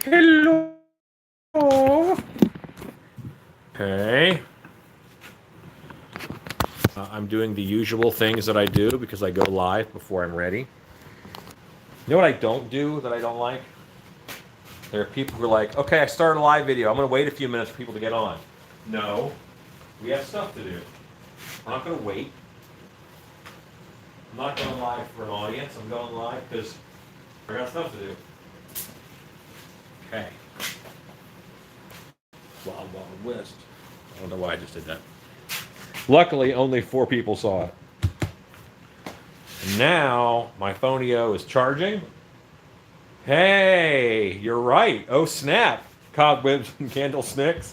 Hello. Okay. I'm doing the usual things that I do because I go live before I'm ready. You know what I don't do that I don't like? There are people who are like, okay, I started a live video. I'm going to wait a few minutes for people to get on. No, we have stuff to do. I'm not going to wait. I'm not going live for an audience. I'm going live because I got stuff to do. Okay. Wild Wild West. I don't know why I just did that. Luckily, only 4 people saw it. And now my Phoneo is charging. Hey, you're right. Oh snap! Cobwebs and candlesticks.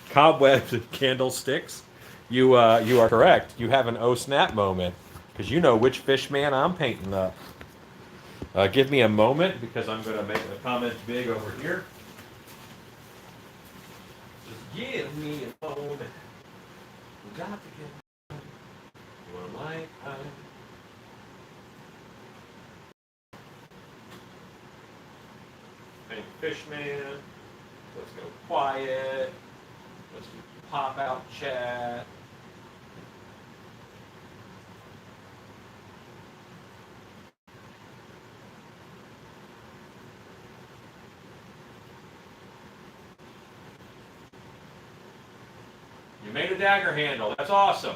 Cobwebs and candlesticks. You are correct. You have an oh snap moment because you know which fish man I'm painting up. Give me a moment because I'm going to make the comments big over here. Just give me a moment. We got to get one lifetime. Paint Fishman. Let's go quiet. Let's do pop out chat. You made a dagger handle. That's awesome.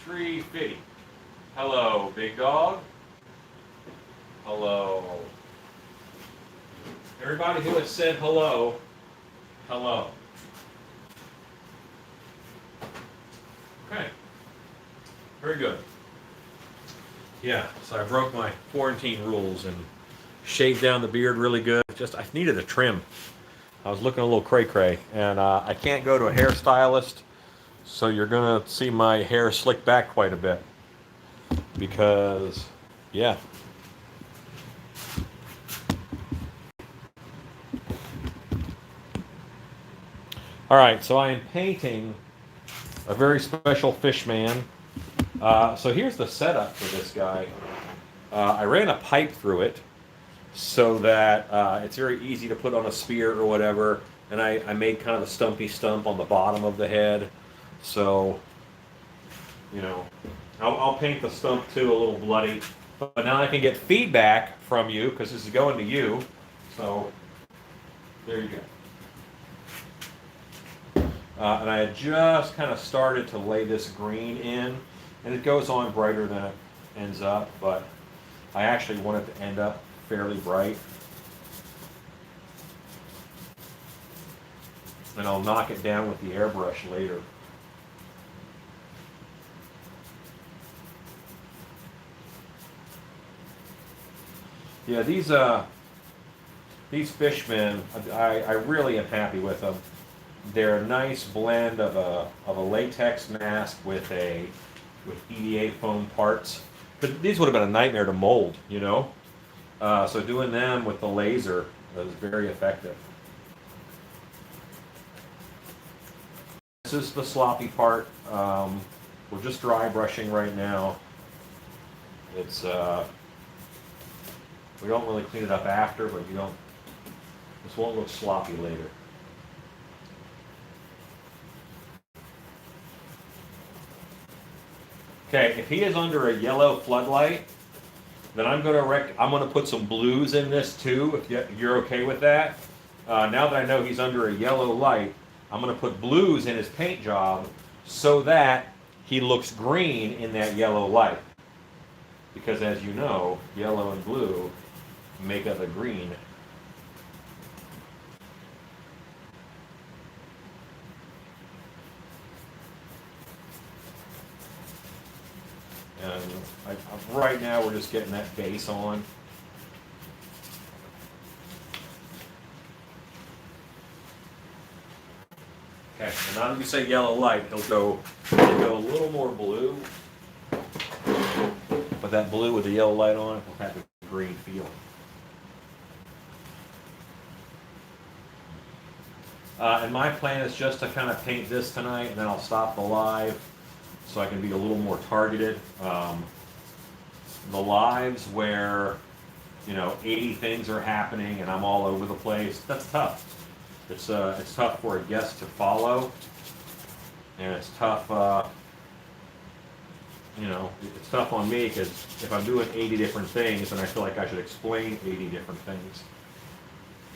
Tree Fitty. Hello, big dog. Hello. Everybody who has said hello, hello. Okay. Very good. Yeah, so I broke my quarantine rules and shaved down the beard really good. I needed a trim. I was looking a little cray-cray, and I can't go to a hairstylist, so you're going to see my hair slick back quite a bit. Because, yeah. All right, so I am painting a very special fish man. So here's the setup for this guy. I ran a pipe through it so that it's very easy to put on a spear or whatever. And I made kind of a stumpy stump on the bottom of the head. So, you know, I'll paint the stump too, a little bloody. But now I can get feedback from you because this is going to you. So, there you go. And I had just kind of started to lay this green in, and it goes on brighter than it ends up, but I actually want it to end up fairly bright. And I'll knock it down with the airbrush later. Yeah, these fishmen, I really am happy with them. They're a nice blend of a latex mask with EVA foam parts. But these would have been a nightmare to mold, you know. So doing them with the laser was very effective. This is the sloppy part. We're just dry brushing right now. It's we don't really clean it up after, but you don't. This won't look sloppy later. Okay, if he is under a yellow floodlight, then I'm going to put some blues in this too. If you're okay with that. Now that I know he's under a yellow light, I'm going to put blues in his paint job so that he looks green in that yellow light. Because as you know, yellow and blue make up a green. And right now we're just getting that base on. Okay, and now that you say yellow light, he'll go a little more blue. But that blue with the yellow light on it will have a green feel. And my plan is just to kind of paint this tonight, and then I'll stop the live so I can be a little more targeted. The lives where, 80 things are happening and I'm all over the place, that's tough. It's tough for a guest to follow, and it's tough, it's tough on me because if I'm doing 80 different things, then I feel like I should explain 80 different things,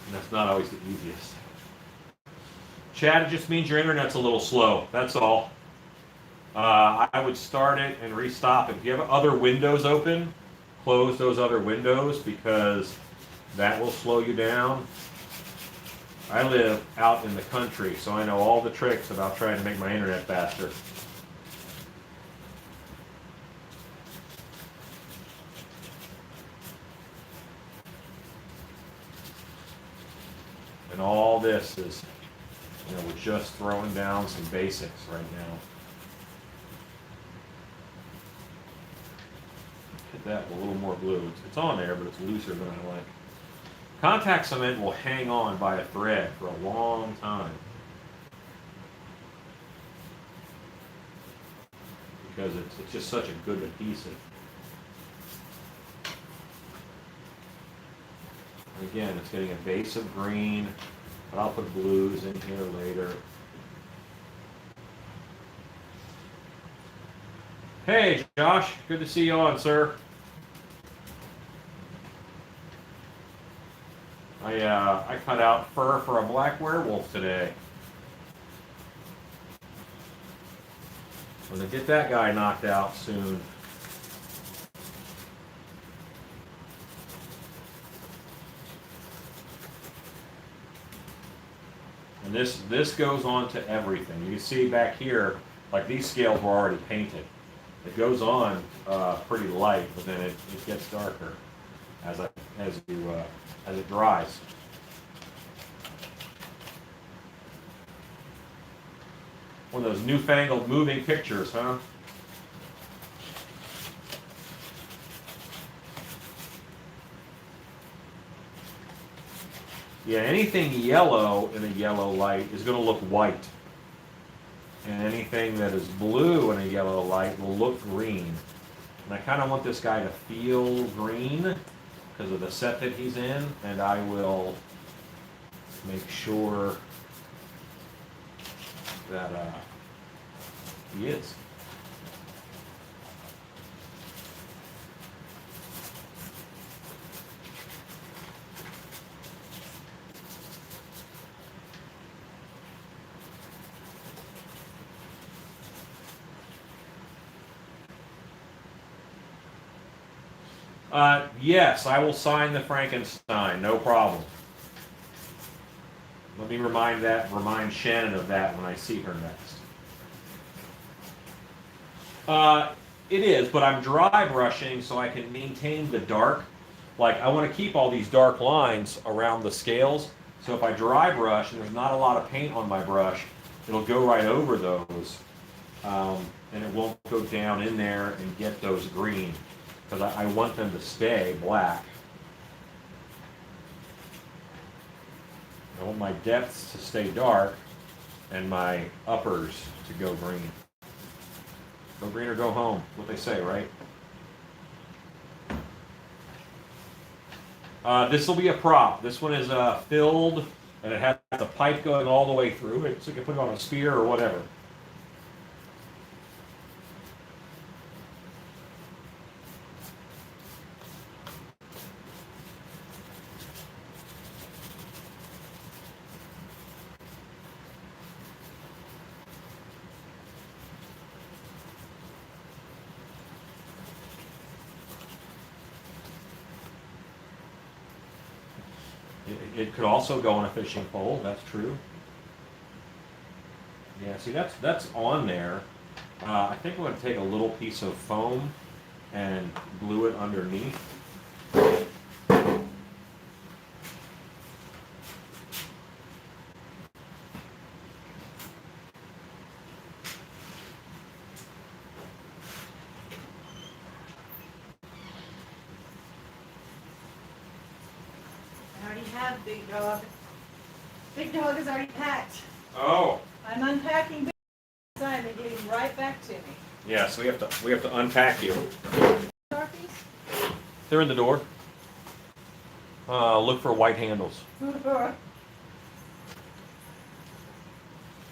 and that's not always the easiest. Chad, it just means your internet's a little slow. That's all. I would start it and restop it. If you have other windows open, close those other windows because that will slow you down. I live out in the country, so I know all the tricks about trying to make my internet faster. And all this is, we're just throwing down some basics right now. Hit that with a little more glue. It's on there, but it's looser than I like. Contact cement will hang on by a thread for a long time because it's just such a good adhesive. And again, it's getting a base of green, but I'll put blues in here later. Hey, Josh, good to see you on, sir. I cut out fur for a black werewolf today. I'm gonna get that guy knocked out soon. And this goes on to everything. You can see back here, like these scales were already painted. It goes on pretty light, but then it gets darker as it dries. One of those newfangled moving pictures, huh? Yeah, anything yellow in a yellow light is going to look white. And anything that is blue in a yellow light will look green. And I kind of want this guy to feel green because of the set that he's in, and I will make sure that he is. Yes, I will sign the Frankenstein, no problem. Let me remind Shannon of that when I see her next. It is, but I'm dry brushing so I can maintain the dark. Like, I want to keep all these dark lines around the scales, so if I dry brush and there's not a lot of paint on my brush, it'll go right over those, and it won't go down in there and get those green, because I want them to stay black. I want my depths to stay dark and my uppers to go green. Go green or go home, what they say, right? This will be a prop. This one is filled, and it has a pipe going all the way through it, so you can put it on a spear or whatever. It could also go on a fishing pole, that's true. Yeah, see, that's on there. I think I'm going to take a little piece of foam and glue it underneath. Big dog. Big dog is already packed. Oh. I'm unpacking Big inside and getting right back to me. Yeah, so we have to unpack you. Sharpies? They're in the door. Look for white handles. Okay.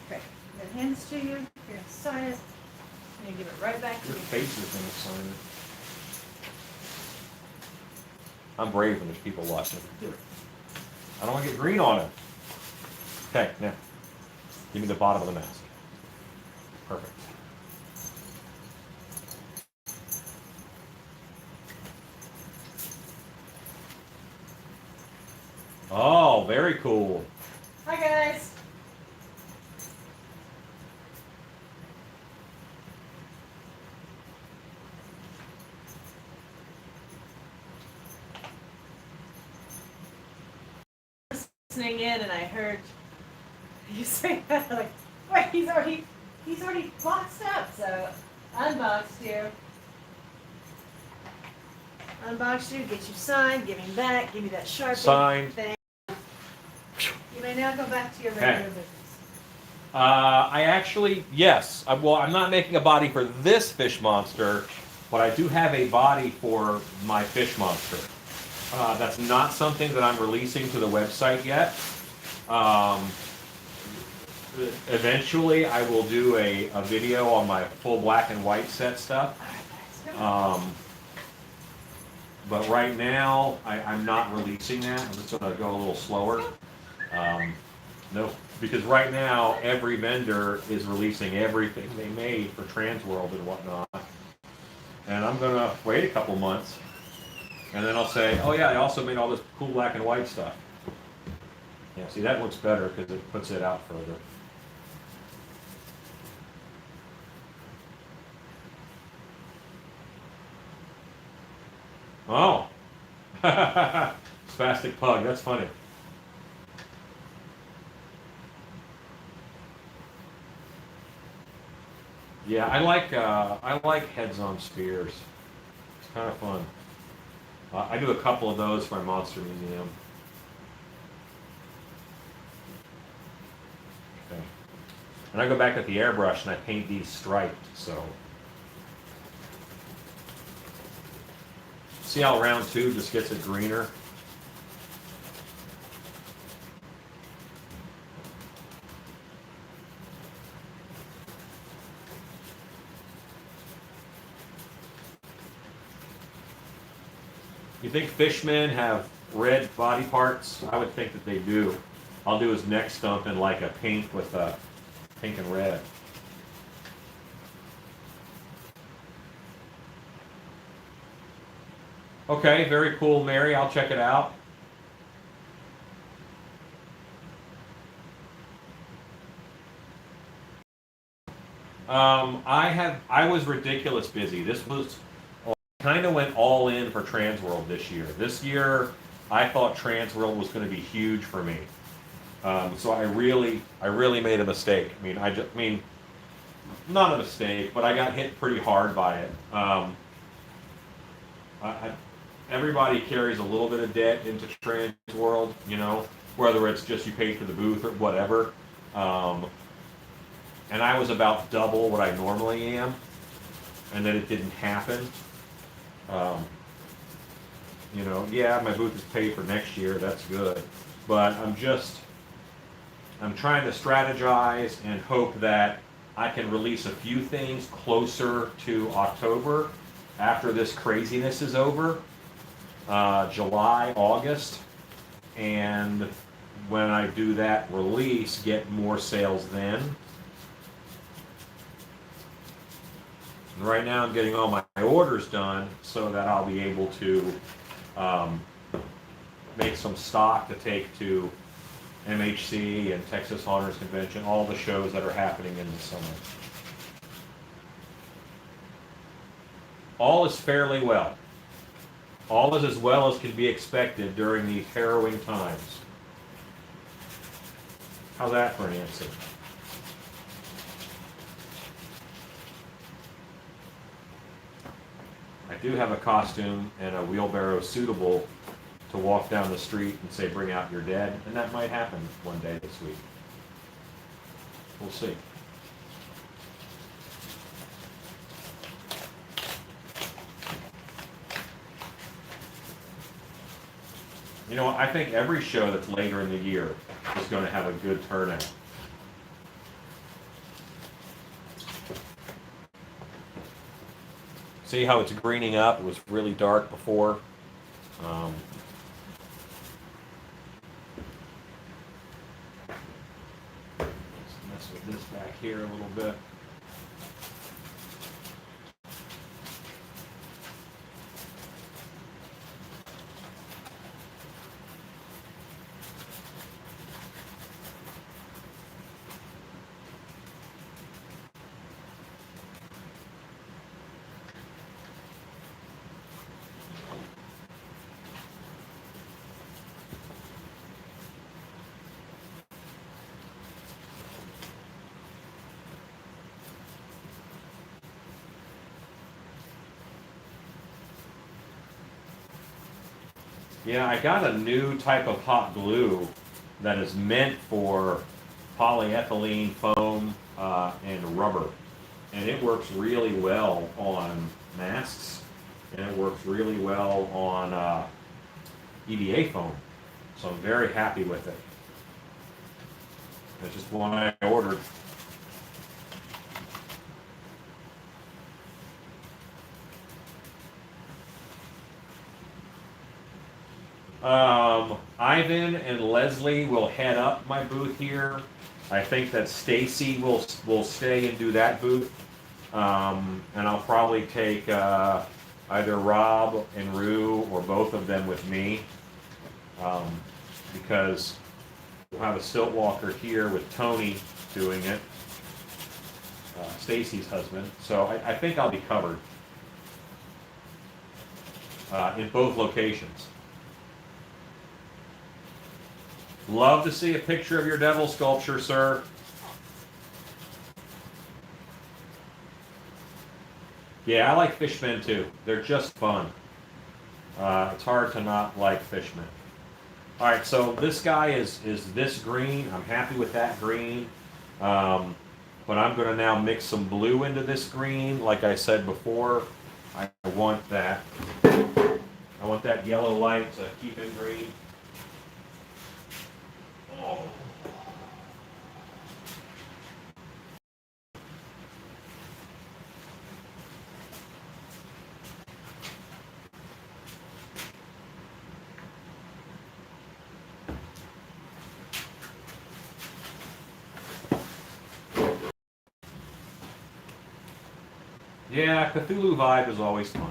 Then hands to you. You're gonna sign it. And give it right back to Your me. face is in the sign. I'm brave when there's people watching. I don't want to get green on it. Okay, now, give me the bottom of the mask. Perfect. Oh, very cool. Hi guys. Listening in, and I heard you say that like, wait, he's already boxed up. So unboxed you. Unbox you, get you signed, give him back, give me that Sharpie Signed. thing. You may now go back to your Okay. regular business. I actually, yes. Well, I'm not making a body for this fish monster, but I do have a body for my fish monster. That's not something that I'm releasing to the website yet. Eventually, I will do a video on my full black and white set stuff. But right now, I'm not releasing that. I'm just going to go a little slower. No, because right now, every vendor is releasing everything they made for Transworld and whatnot. And I'm going to wait a couple months. And then I'll say, oh yeah, I also made all this cool black and white stuff. Yeah, see, that looks better because it puts it out further. Oh. Spastic pug, that's funny. Yeah, I like heads on spears. It's kind of fun. I do a couple of those for my Monster Museum. Okay. And I go back at the airbrush and I paint these striped, so. See how round 2 just gets it greener? You think fishmen have red body parts? I would think that they do. I'll do his neck stump in like a pink with a pink and red. Okay, very cool, Mary. I'll check it out. I was ridiculous busy. This was kind of went all in for Transworld this year. This year, I thought Transworld was going to be huge for me. So I really made a mistake. I mean, not a mistake, but I got hit pretty hard by it. Everybody carries a little bit of debt into Transworld, you know, whether it's just you paid for the booth or whatever. And I was about double what I normally am, and then it didn't happen. You know, yeah, my booth is paid for next year, that's good. But I'm trying to strategize and hope that I can release a few things closer to October after this craziness is over. July, August, and when I do that release, get more sales then. And right now I'm getting all my orders done so that I'll be able to make some stock to take to MHC and Texas Honors Convention, all the shows that are happening in the summer. All is fairly well. All is as well as can be expected during these harrowing times. How's that for an answer? I do have a costume and a wheelbarrow suitable to walk down the street and say, bring out your dead, and that might happen one day this week. We'll see. You know, I think every show that's later in the year is going to have a good turnout. See how it's greening up? It was really dark before. Um, let's mess with this back here a little bit. Yeah, I got a new type of hot glue that is meant for polyethylene foam and rubber. And it works really well on masks, and it works really well on EVA foam. So I'm very happy with it. It's just one I ordered. Ivan and Leslie will head up my booth here. I think that Stacy will stay and do that booth. And I'll probably take either Rob and Rue or both of them with me. Because we'll have a stilt walker here with Tony doing it, Stacy's husband. So I think I'll be covered in both locations. Love to see a picture of your devil sculpture, sir. Yeah, I like fishmen too. They're just fun. It's hard to not like fishmen. All right, so this guy is this green. I'm happy with that green. But I'm going to now mix some blue into this green. Like I said before, I want that yellow light to keep it green. Oh. Yeah, Cthulhu vibe is always fun.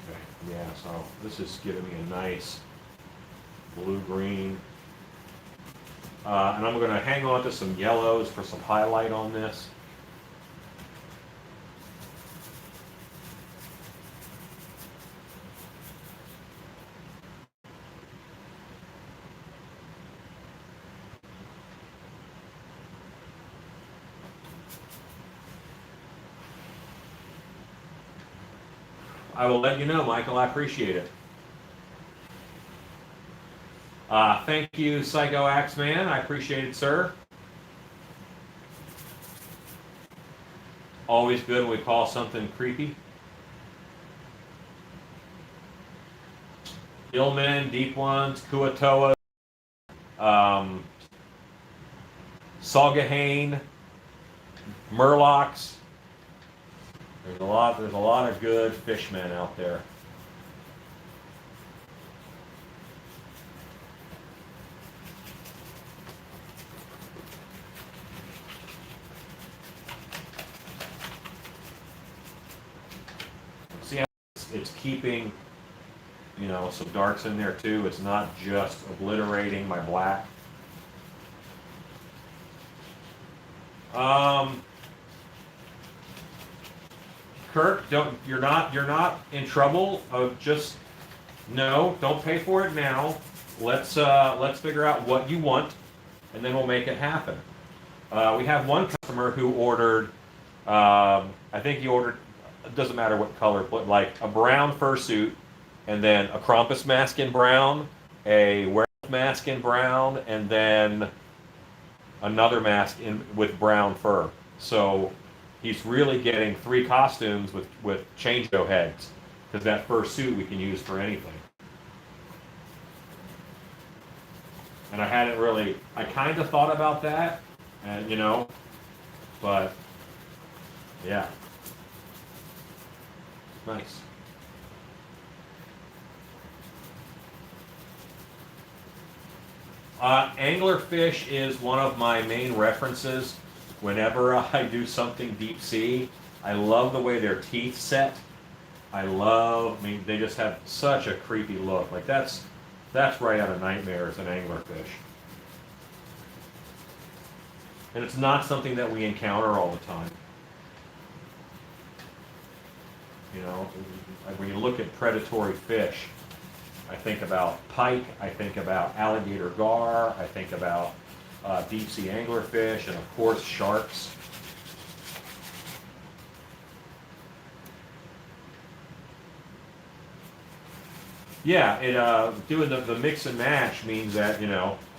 Okay, yeah, so this is giving me a nice blue-green. And I'm going to hang on to some yellows for some highlight on this. I will let you know, Michael. I appreciate it. Thank you, Psycho Axeman. I appreciate it, sir. Always good when we call something creepy. Illmen, Deep Ones, Kuatoa, Saugahane, Murlocs. There's a lot of good fishmen out there. See how it's keeping, you know, some darks in there too. It's not just obliterating my black. Kirk, you're not in trouble. Just no, don't pay for it now. Let's figure out what you want, and then we'll make it happen. We have one customer who ordered. I think he ordered. It doesn't matter what color, but like a brown fursuit, and then a Krampus mask in brown, a werewolf mask in brown, and then another mask with brown fur. So he's really getting 3 costumes with change-o heads, because that first suit we can use for anything. And I hadn't really, I kind of thought about that, and but yeah, nice. Anglerfish is one of my main references whenever I do something deep sea. I love the way their teeth set. I mean, they just have such a creepy look. Like that's right out of Nightmares, an anglerfish. And it's not something that we encounter all the time. When you look at predatory fish, I think about pike, I think about alligator gar, I think about deep sea anglerfish, and of course sharks. Yeah, doing the mix and match means that,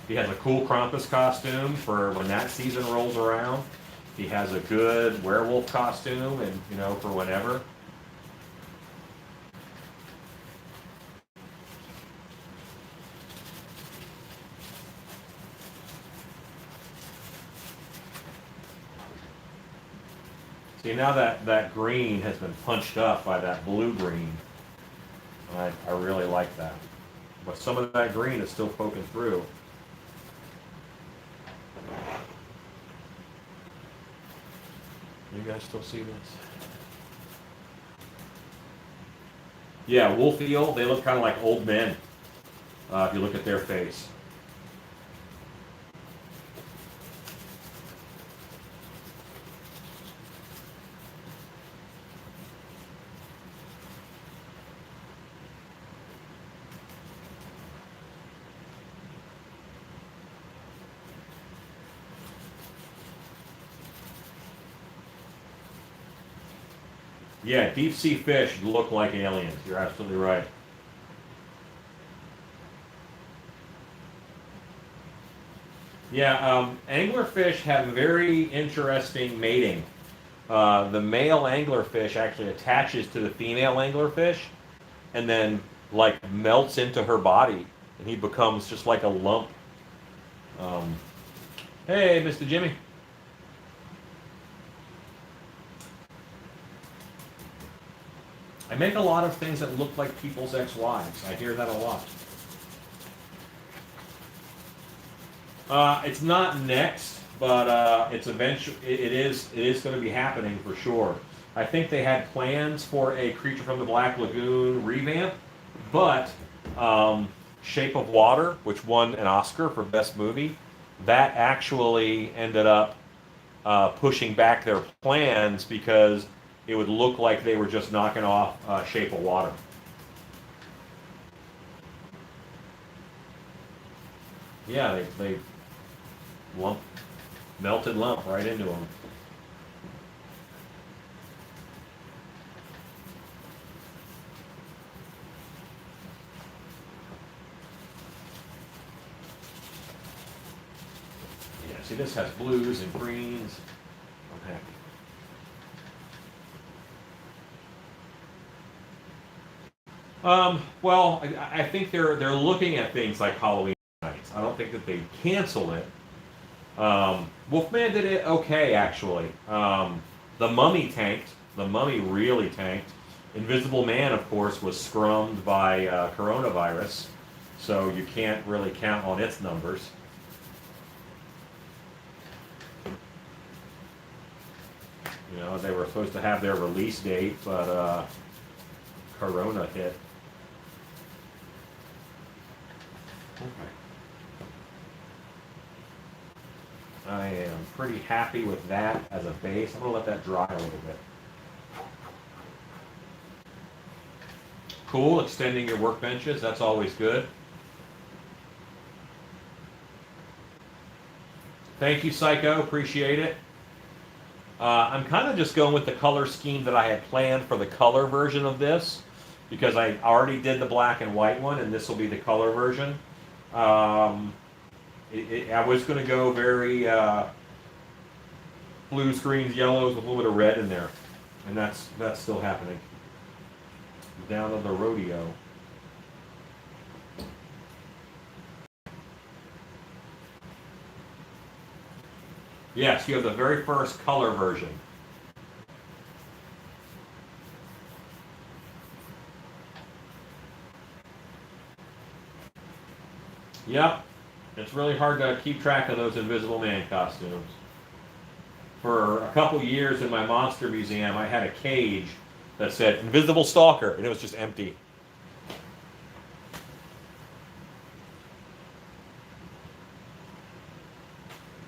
he has a cool Krampus costume for when that season rolls around. He has a good werewolf costume, and, for whenever. See, now that green has been punched up by that blue green. I really like that. But some of that green is still poking through. You guys still see this? Yeah, wolf eel, they look kind of like old men, if you look at their face. Yeah, deep sea fish look like aliens. You're absolutely right. Yeah, anglerfish have very interesting mating. The male anglerfish actually attaches to the female anglerfish and then like melts into her body, and he becomes just like a lump. Um, hey, Mr. Jimmy. I make a lot of things that look like people's ex-wives. I hear that a lot. It's not next, but it's eventually. It is going to be happening for sure. I think they had plans for a Creature from the Black Lagoon revamp, but Shape of Water, which won an Oscar for Best Movie, that actually ended up pushing back their plans because it would look like they were just knocking off Shape of Water. Yeah, they melted lump right into them. Yeah, see, this has blues and greens. I'm happy. Well, I think they're looking at things like Halloween Nights. I don't think that they cancel it. Wolfman did it okay, actually. The Mummy tanked. The Mummy really tanked. Invisible Man, of course, was scrummed by coronavirus, so you can't really count on its numbers. They were supposed to have their release date, but Corona hit. Okay. I am pretty happy with that as a base. I'm going to let that dry a little bit. Cool, extending your workbenches, that's always good. Thank you, Psycho, appreciate it. I'm kind of just going with the color scheme that I had planned for the color version of this, because I already did the black and white one, and this will be the color version. I was going to go very blues, greens, yellows with a little bit of red in there. And that's still happening. Down on the rodeo. Yes, you have the very first color version. Yep. It's really hard to keep track of those Invisible Man costumes. For a couple years in my monster museum, I had a cage that said Invisible Stalker, and it was just empty.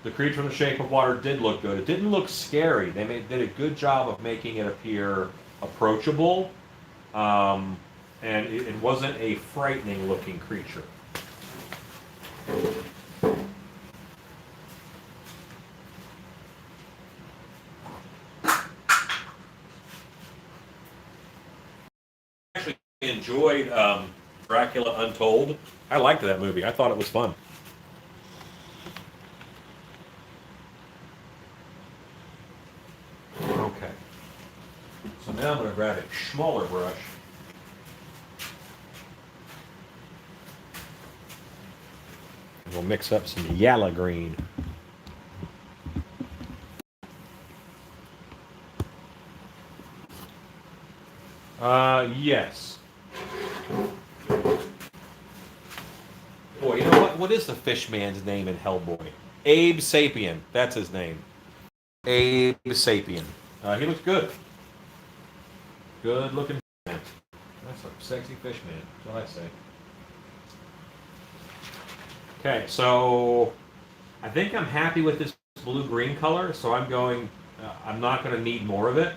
The Creature from the Shape of Water did look good. It didn't look scary. They did a good job of making it appear approachable, and it wasn't a frightening looking creature. Actually enjoyed Dracula Untold. I liked that movie. I thought it was fun. Okay. So now I'm going to grab a smaller brush. We'll mix up some yellow green. Yes. Boy, you know what? What is the fish man's name in Hellboy? Abe Sapien. That's his name. Abe Sapien. He looks good. Good looking man. That's a sexy fish man. That's what I say. Okay, so I think I'm happy with this blue-green color, so I'm not going to need more of it.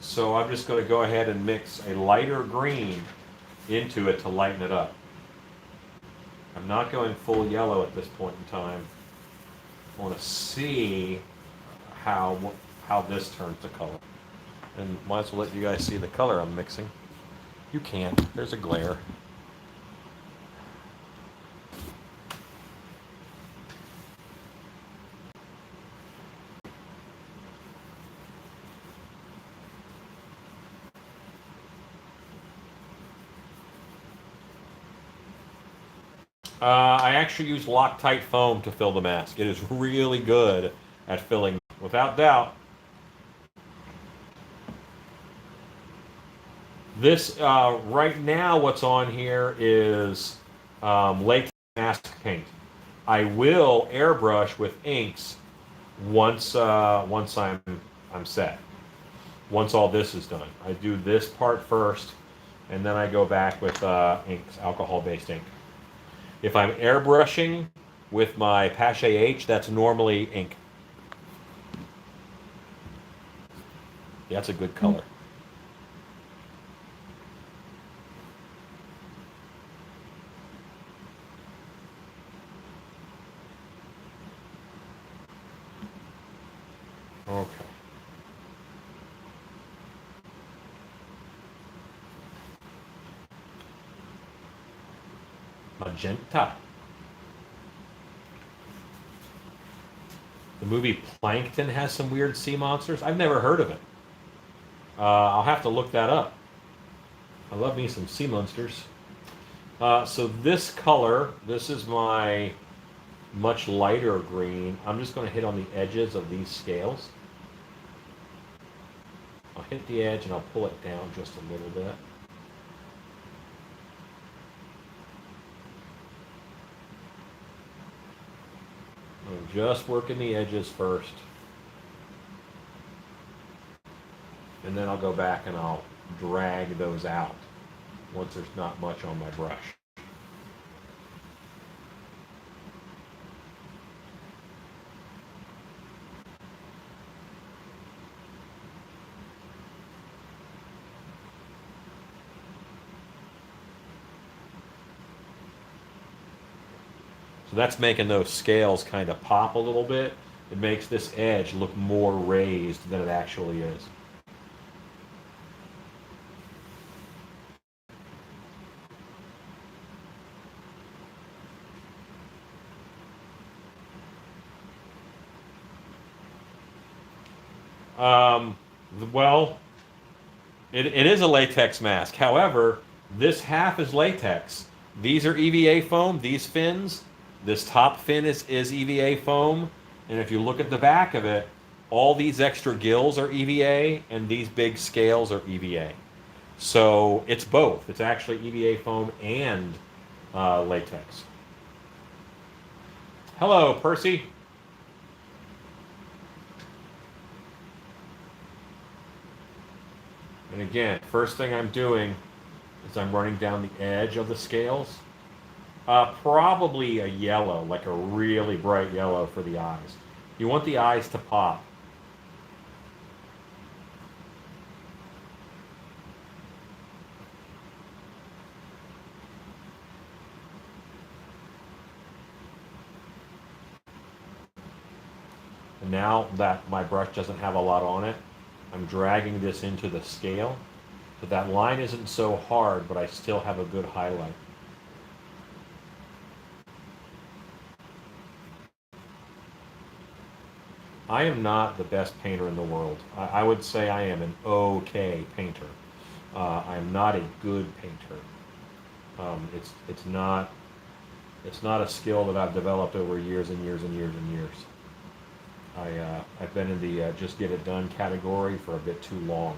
So I'm just going to go ahead and mix a lighter green into it to lighten it up. I'm not going full yellow at this point in time. I want to see how this turns to color. And might as well let you guys see the color I'm mixing. You can't. There's a glare. I actually use Loctite foam to fill the mask. It is really good at filling, without doubt. This, right now, what's on here is latex mask paint. I will airbrush with inks once I'm set. Once all this is done, I do this part first, and then I go back with inks, alcohol-based ink. If I'm airbrushing with my Pache H, that's normally ink. Yeah, that's a good color. Okay. Magenta. The movie Plankton has some weird sea monsters. I've never heard of it. I'll have to look that up. I love me some sea monsters. So this color, this is my much lighter green. I'm just going to hit on the edges of these scales. I'll hit the edge and I'll pull it down just a little bit. I'm just working the edges first. And then I'll go back and I'll drag those out once there's not much on my brush. So that's making those scales kind of pop a little bit. It makes this edge look more raised than it actually is. Um, well, it is a latex mask. However, this half is latex. These are EVA foam, these fins. This top fin is EVA foam. And if you look at the back of it, all these extra gills are EVA and these big scales are EVA. So it's both. It's actually EVA foam and latex. Hello, Percy. And again, first thing I'm doing is I'm running down the edge of the scales. Probably a yellow, like a really bright yellow for the eyes. You want the eyes to pop. And now that my brush doesn't have a lot on it, I'm dragging this into the scale. So that line isn't so hard, but I still have a good highlight. I am not the best painter in the world. I would say I am an okay painter. I am not a good painter. It's not a skill that I've developed over years and years and years and years. I've been in the just get it done category for a bit too long.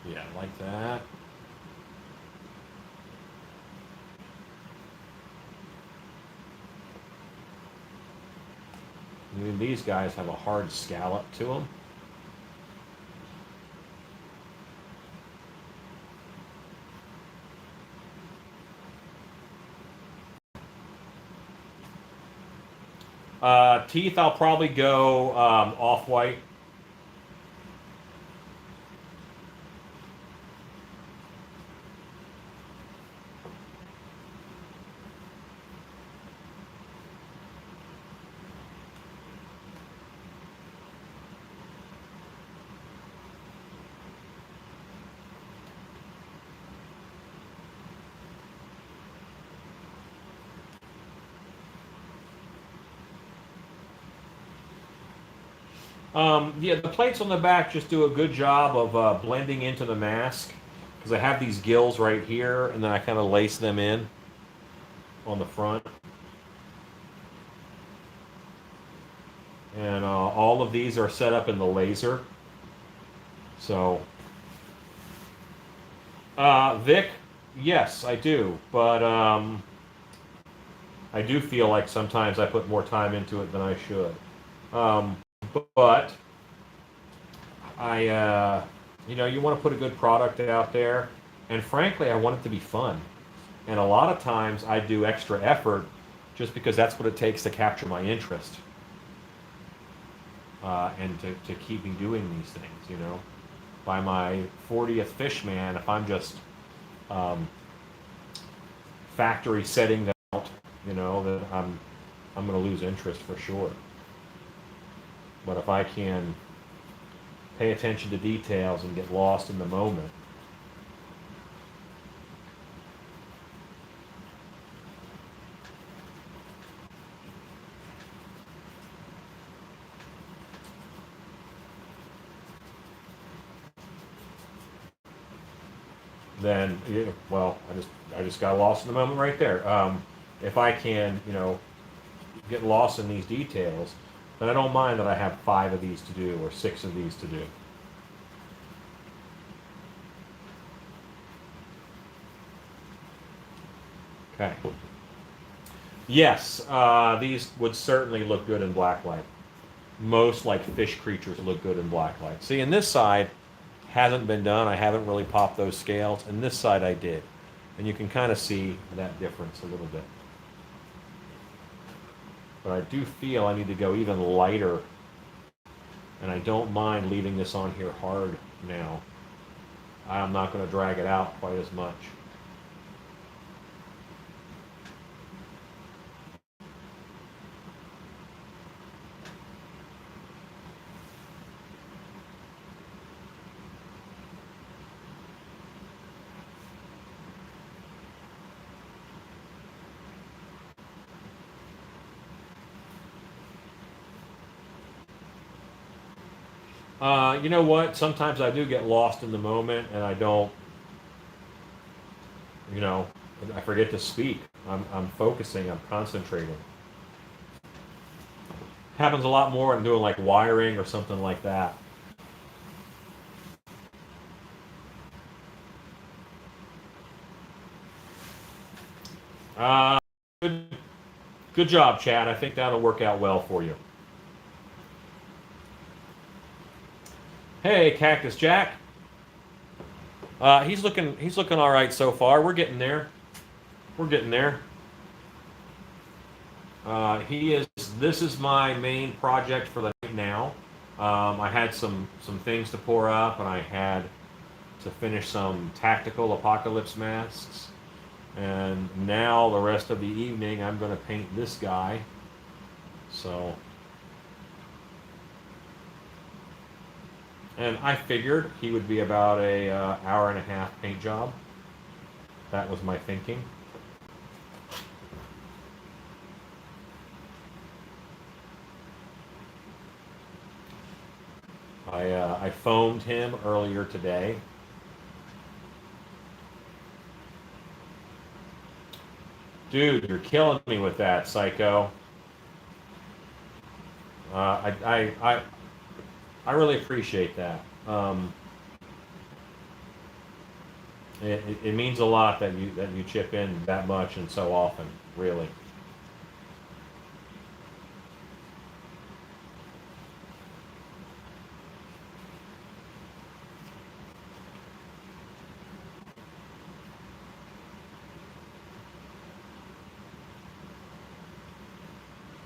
Yeah, like that. I mean, these guys have a hard scallop to them. Teeth, I'll probably go off-white. Yeah, the plates on the back just do a good job of blending into the mask because I have these gills right here, and then I kind of lace them in on the front. And all of these are set up in the laser. So, Vic, yes, I do, but I do feel like sometimes I put more time into it than I should. Um, but you want to put a good product out there, and frankly, I want it to be fun. And a lot of times, I do extra effort just because that's what it takes to capture my interest, and to keep me doing these things. By my 40th fish man, if I'm just factory setting them out, then I'm going to lose interest for sure. But if I can pay attention to details and get lost in the moment. Then, well, I just got lost in the moment right there. If I can, get lost in these details, then I don't mind that I have 5 of these to do or 6 of these to do. Okay. Yes, these would certainly look good in black light. Most like fish creatures look good in black light. See, and this side hasn't been done. I haven't really popped those scales, and this side I did. And you can kind of see that difference a little bit. But I do feel I need to go even lighter, and I don't mind leaving this on here hard now. I'm not going to drag it out quite as much. You know what? Sometimes I do get lost in the moment, and I don't, you know, I forget to speak. I'm focusing. I'm concentrating. Happens a lot more when I'm doing like wiring or something like that. Uh, good, good job, Chad. I think that'll work out well for you. Hey, Cactus Jack. He's looking all right so far. We're getting there. We're getting there. He is. This is my main project for the night now. I had some things to pour up, and I had to finish some tactical apocalypse masks. And now the rest of the evening, I'm going to paint this guy. So, and I figured he would be about a hour and a half paint job. That was my thinking. I phoned him earlier today. Dude, you're killing me with that, Psycho. I really appreciate that. It means a lot that you chip in that much and so often, really.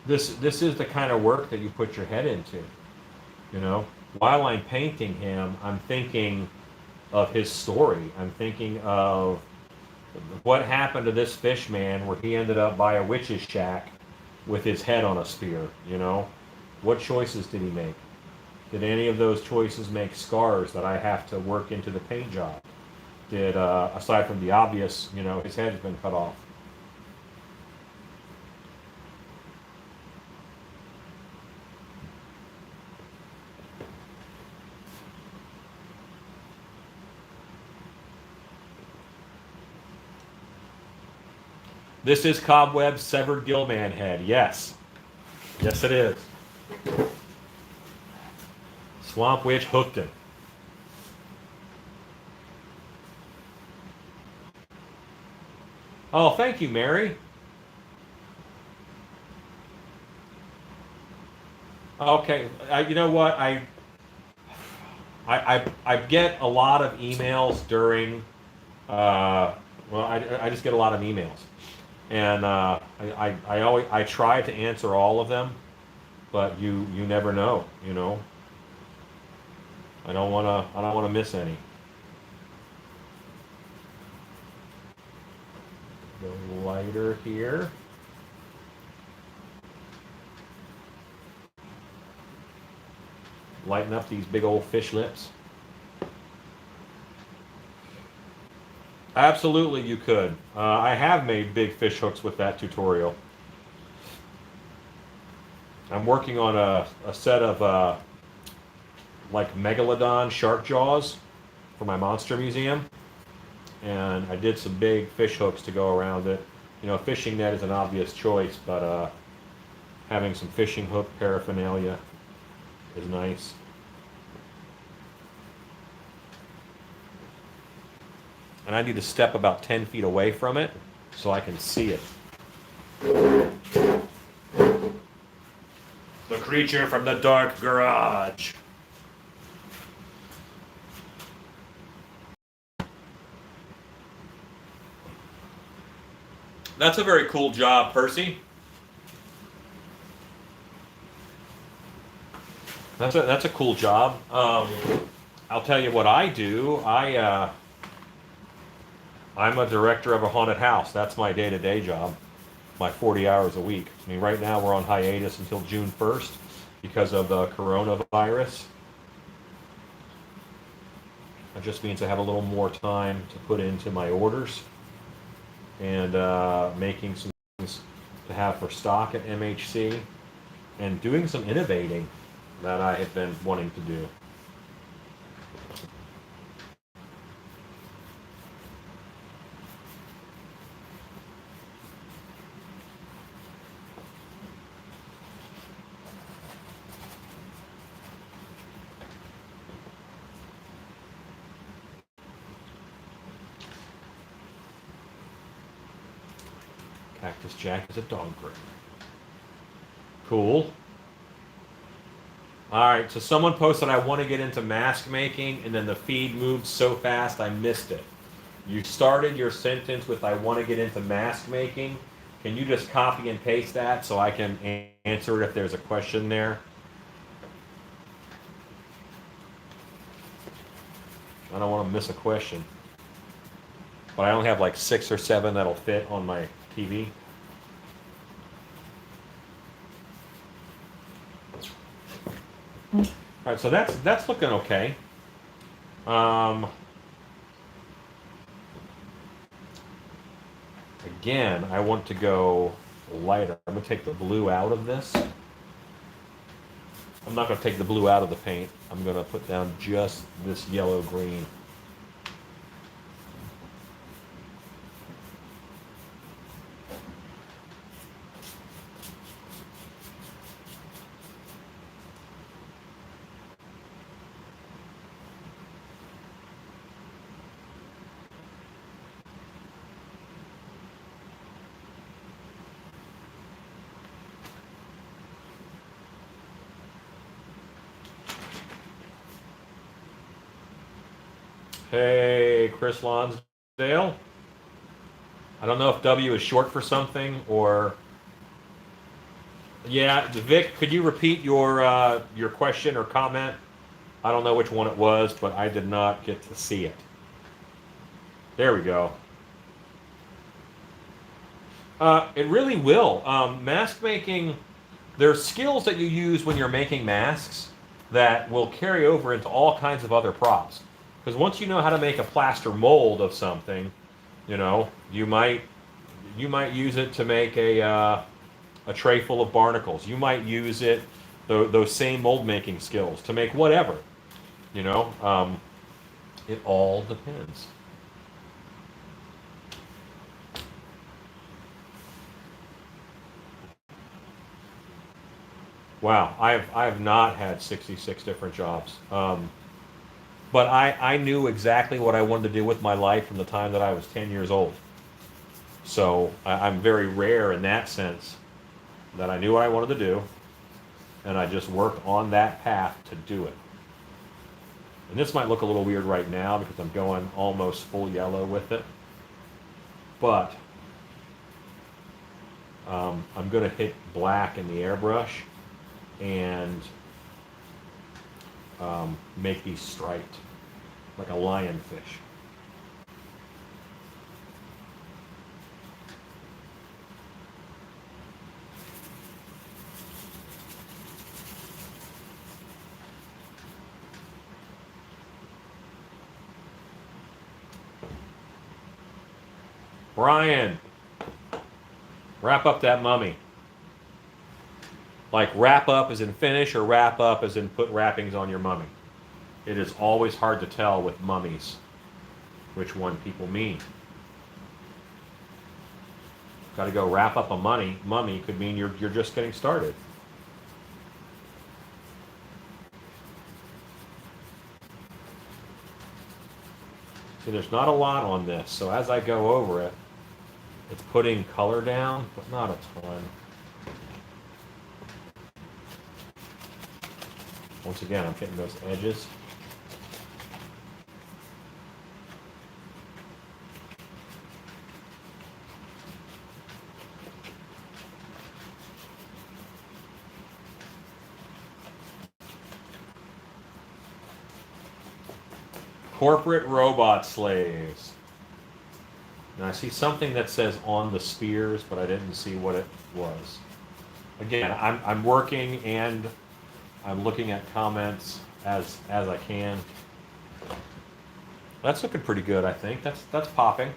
This is the kind of work that you put your head into. You know, while I'm painting him, I'm thinking of his story. I'm thinking of what happened to this fish man where he ended up by a witch's shack with his head on a spear. You know, what choices did he make? Did any of those choices make scars that I have to work into the paint job? Did aside from the obvious, you know, his head's been cut off. This is Cobweb's severed Gillman head. Yes. Yes, it is. Swamp Witch hooked him. Oh, thank you, Mary. Okay, you know what? I get a lot of emails during. Well, I just get a lot of emails, and I always I try to answer all of them, but you never know. You know, I don't wanna miss any. Go lighter here. Lighten up these big old fish lips. Absolutely, you could. I have made big fish hooks with that tutorial. I'm working on a set of like megalodon shark jaws for my monster museum, and I did some big fish hooks to go around it. You know, fishing net is an obvious choice, but having some fishing hook paraphernalia is nice. And I need to step about 10 feet away from it so I can see it. The creature from the dark garage. That's a very cool job, Percy. That's a cool job. I'll tell you what I do. I'm a director of a haunted house. That's my day-to-day job, my 40 hours a week. I mean, right now we're on hiatus until June 1st because of the coronavirus. That just means I have a little more time to put into my orders and making some things to have for stock at MHC and doing some innovating that I have been wanting to do. Cactus Jack is a dog groomer. Cool. Alright, so someone posted, I want to get into mask making, and then the feed moved so fast I missed it. You started your sentence with, I want to get into mask making. Can you just copy and paste that so I can answer it if there's a question there? I don't want to miss a question. But I only have like 6 or 7 that'll fit on my TV. All right, so that's looking okay. Again, I want to go lighter. I'm gonna take the blue out of this. I'm not gonna take the blue out of the paint. I'm gonna put down just this yellow green. Hey, Chris Lonsdale. I don't know if W is short for something or... Yeah, Vic, could you repeat your question or comment? I don't know which one it was, but I did not get to see it. There we go. It really will. Mask making, there's skills that you use when you're making masks that will carry over into all kinds of other props. Because once you know how to make a plaster mold of something, you know, you might use it to make a tray full of barnacles. You might use it, those same mold making skills, to make whatever. You know, it all depends. Wow, I have not had 66 different jobs. But I knew exactly what I wanted to do with my life from the time that I was 10 years old. So I'm very rare in that sense, that I knew what I wanted to do, and I just worked on that path to do it. And this might look a little weird right now because I'm going almost full yellow with it. But I'm going to hit black in the airbrush and make these striped like a lionfish. Brian, wrap up that mummy. Like wrap up as in finish, or wrap up as in put wrappings on your mummy. It is always hard to tell with mummies which one people mean. Got to go wrap up a mummy could mean you're just getting started. See, there's not a lot on this, so as I go over it, it's putting color down, but not a ton. Once again, I'm hitting those edges. Corporate robot slaves. Now I see something that says on the spears, but I didn't see what it was. Again, I'm working and I'm looking at comments as I can. That's looking pretty good, I think. That's popping.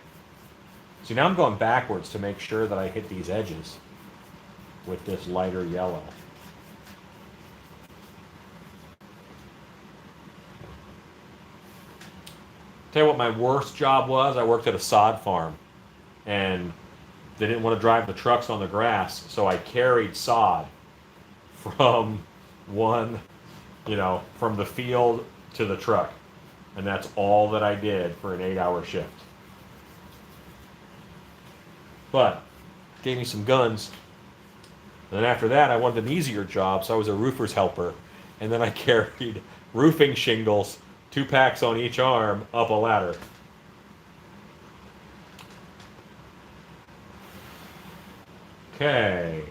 See, now I'm going backwards to make sure that I hit these edges with this lighter yellow. Tell you what my worst job was. I worked at a sod farm, and they didn't want to drive the trucks on the grass, so I carried sod from from the field to the truck, and that's all that I did for an 8-hour shift. But gave me some guns. And then after that, I wanted an easier job, so I was a roofer's helper. And then I carried roofing shingles, 2 packs on each arm, up a ladder. Okay.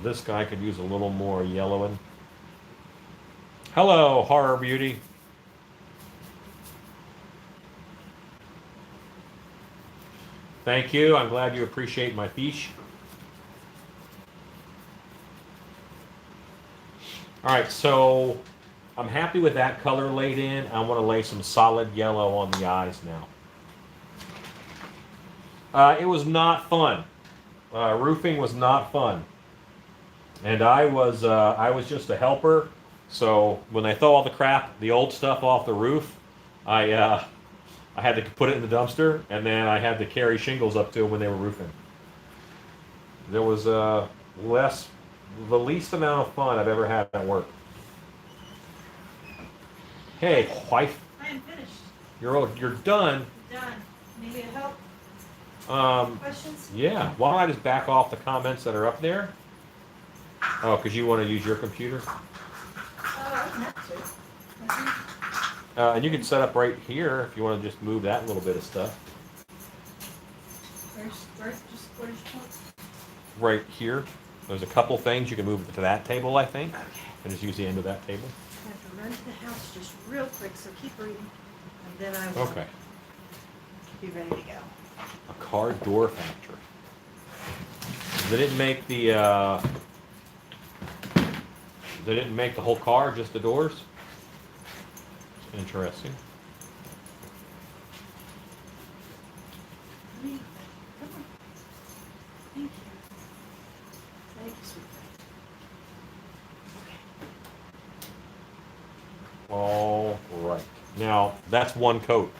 This guy could use a little more yellowing. Hello, Horror Beauty. Thank you. I'm glad you appreciate my fiche. All right, so I'm happy with that color laid in. I want to lay some solid yellow on the eyes now. It was not fun. Roofing was not fun, and I was just a helper. So when they throw all the crap, the old stuff off the roof, I had to put it in the dumpster, and then I had to carry shingles up to them when they were roofing. There was the least amount of fun I've ever had at work. Hey, wife. I am finished. You're done. I'm done. Need me to help? Questions? Yeah. Why don't I just back off the comments that are up there? Oh, because you want to use your computer? I don't have to. And you can set up right here if you want to just move that little bit of stuff. Where's your point? Right here. There's a couple things you can move to that table, I think. Okay. And just use the end of that table. I have to run to the house just real quick, so keep reading, and then I will Okay. be ready to go. A car door factory. They didn't make the they didn't make the whole car, just the doors. Interesting. Honey, come on. Thank you. Thank you, sweet friend. All right. Now that's one coat.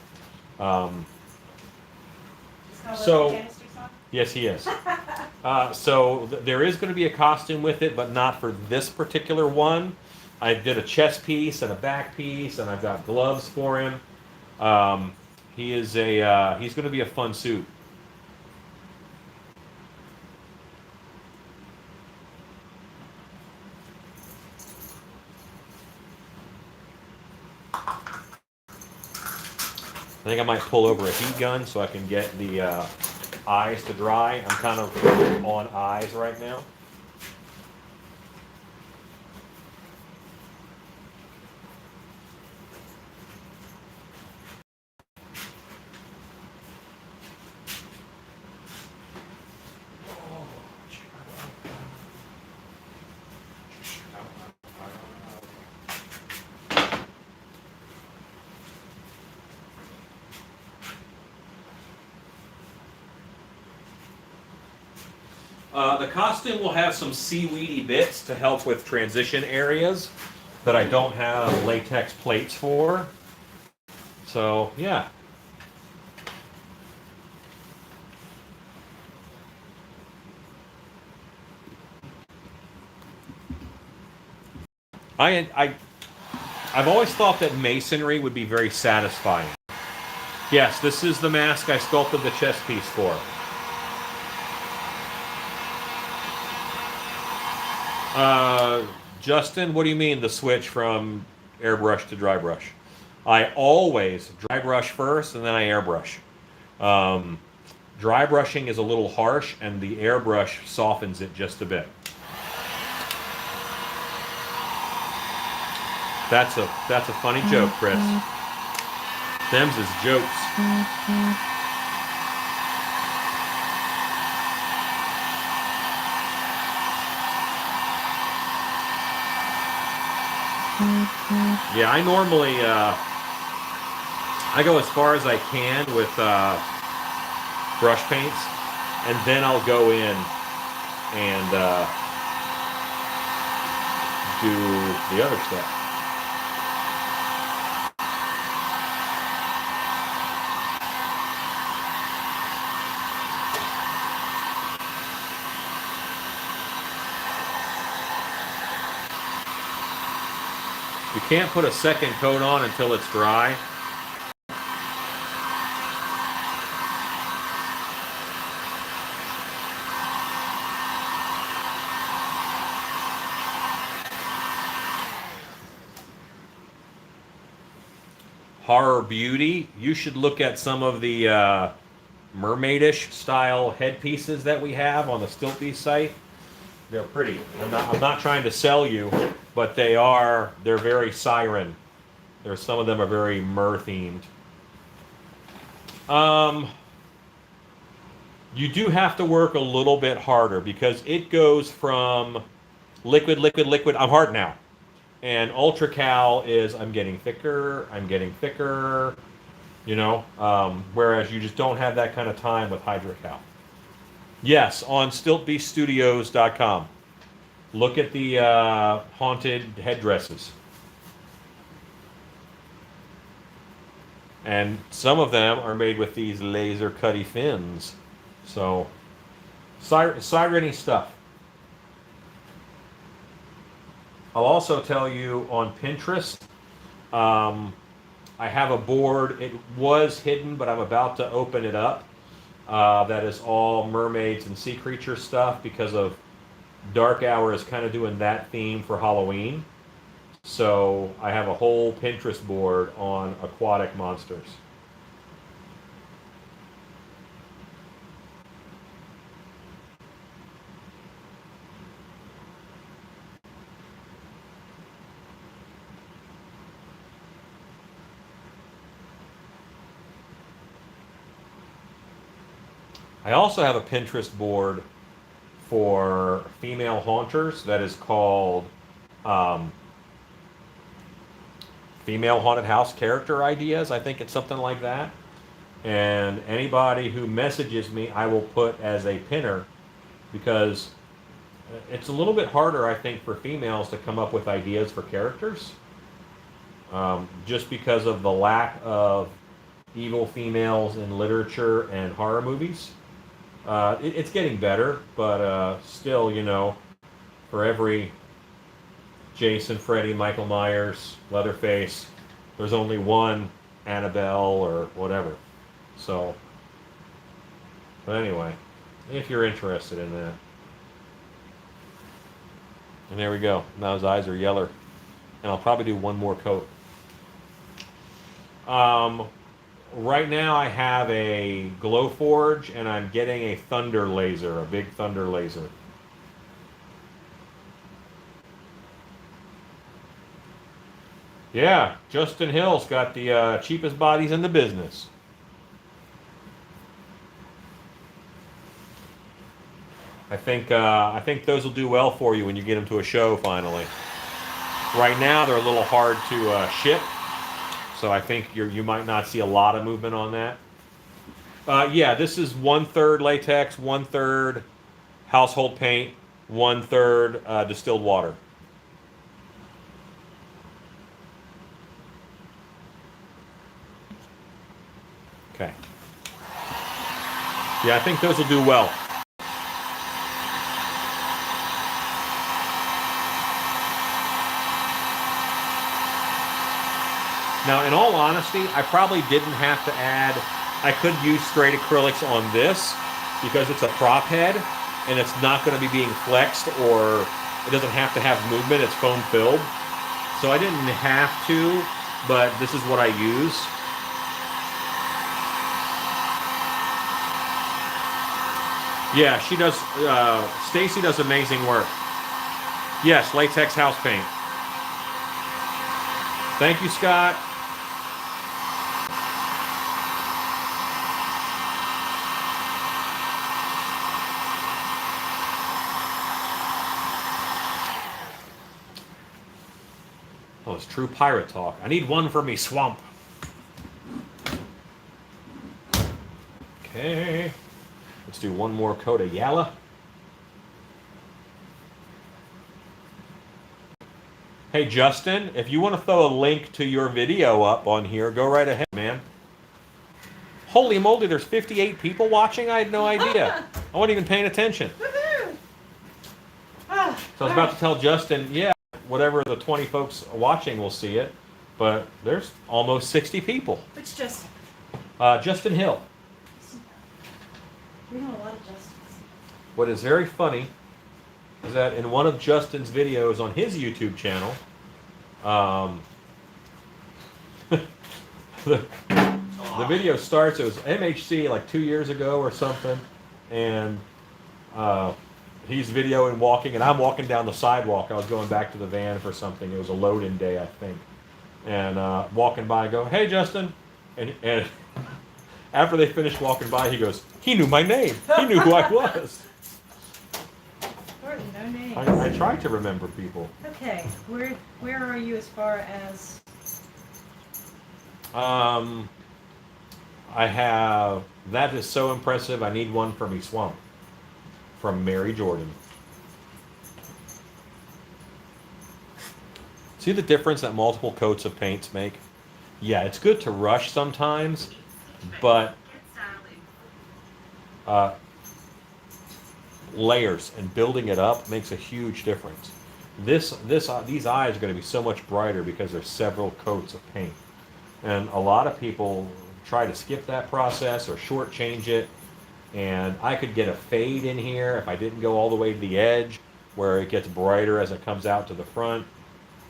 So yes, he is. So there is going to be a costume with it, but not for this particular one. I did a chest piece and a back piece, and I've got gloves for him. He's going to be a fun suit. I think I might pull over a heat gun so I can get the eyes to dry. I'm kind of on eyes right now. The costume will have some seaweedy bits to help with transition areas that I don't have latex plates for. So, yeah. I've always thought that masonry would be very satisfying. Yes, this is the mask I sculpted the chest piece for. Justin, what do you mean the switch from airbrush to dry brush? I always dry brush first and then I airbrush. Dry brushing is a little harsh and the airbrush softens it just a bit. That's a funny joke, Chris. Them's is jokes. Yeah, I normally I go as far as I can with brush paints, and then I'll go in and do the other stuff. You can't put a second coat on until it's dry. horror beauty, you should look at some of the mermaidish style headpieces that we have on the Stiltbeast site. They're pretty. I'm not trying to sell you, but they're very siren. Some of them are very mer themed. You do have to work a little bit harder because it goes from liquid, liquid, liquid. I'm hard now. And Ultra Cal is I'm getting thicker, whereas you just don't have that kind of time with Hydra Cal. Yes, on StiltbeastStudios.com. Look at the haunted headdresses. And some of them are made with these laser cutty fins. So, siren-y stuff. I'll also tell you on Pinterest, I have a board. It was hidden, but I'm about to open it up. That is all mermaids and sea creature stuff because of Dark Hour is kind of doing that theme for Halloween. So I have a whole Pinterest board on aquatic monsters. I also have a Pinterest board for female haunters that is called Female Haunted House Character Ideas. I think it's something like that. And anybody who messages me, I will put as a pinner because it's a little bit harder, I think, for females to come up with ideas for characters. Just because of the lack of evil females in literature and horror movies. It's getting better, but still, for every Jason, Freddy, Michael Myers, Leatherface, there's only one Annabelle or whatever. So, but anyway, if you're interested in that. And there we go. Now his eyes are yeller. And I'll probably do one more coat. Right now I have a Glowforge and I'm getting a thunder laser, a big thunder laser. Yeah, Justin Hill's got the cheapest bodies in the business. I think those will do well for you when you get them to a show finally. Right now they're a little hard to ship, so I think you might not see a lot of movement on that. Yeah, this is 1/3 latex, 1/3 household paint, 1/3 distilled water. Okay. Yeah, I think those will do well. Now, in all honesty, I probably didn't have to add, I could use straight acrylics on this because it's a prop head and it's not going to be being flexed or it doesn't have to have movement, it's foam filled. So I didn't have to, but this is what I use. Yeah, she does, Stacy does amazing work. Yes, latex house paint. Thank you, Scott. Oh, it's true pirate talk. I need one for me swamp. Okay. Let's do one more coat of Yalla. Hey, Justin, if you want to throw a link to your video up on here, go right ahead, man. Holy moly, there's 58 people watching? I had no idea. I wasn't even paying attention. Woohoo! So I was about to tell Justin, yeah, whatever the 20 folks watching will see it, but there's almost 60 people. Which Justin? Justin Hill. We know a lot of Justins. What is very funny is that in one of Justin's videos on his YouTube channel, The video starts. It was MHC like 2 years ago or something, and he's videoing walking, and I'm walking down the sidewalk. I was going back to the van for something. It was a load-in day, I think, and walking by, I go, "Hey, Justin," and after they finished walking by, he goes, "He knew my name. He knew who I was." Gordon, no names. I try to remember people. Okay, where are you as far as? I have, that is so impressive. I need one for me swamp. From Mary Jordan. See the difference that multiple coats of paints make? Yeah, it's good to rush sometimes, but layers and building it up makes a huge difference. These eyes are going to be so much brighter because there's several coats of paint. And a lot of people try to skip that process or shortchange it. And I could get a fade in here if I didn't go all the way to the edge where it gets brighter as it comes out to the front.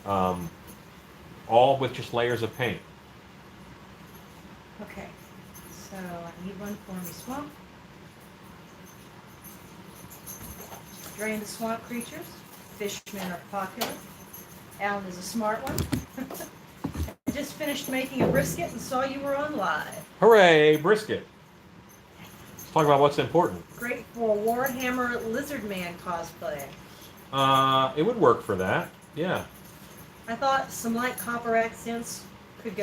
All with just layers of paint. Okay, so I need one for me swamp. Drain the swamp creatures. Fishmen are popular. Alan is a smart one. I just finished making a brisket and saw you were on live. Hooray, brisket. Let's talk about what's important. Great for Warhammer Lizardman cosplay. It would work for that. Yeah. I thought some light copper accents could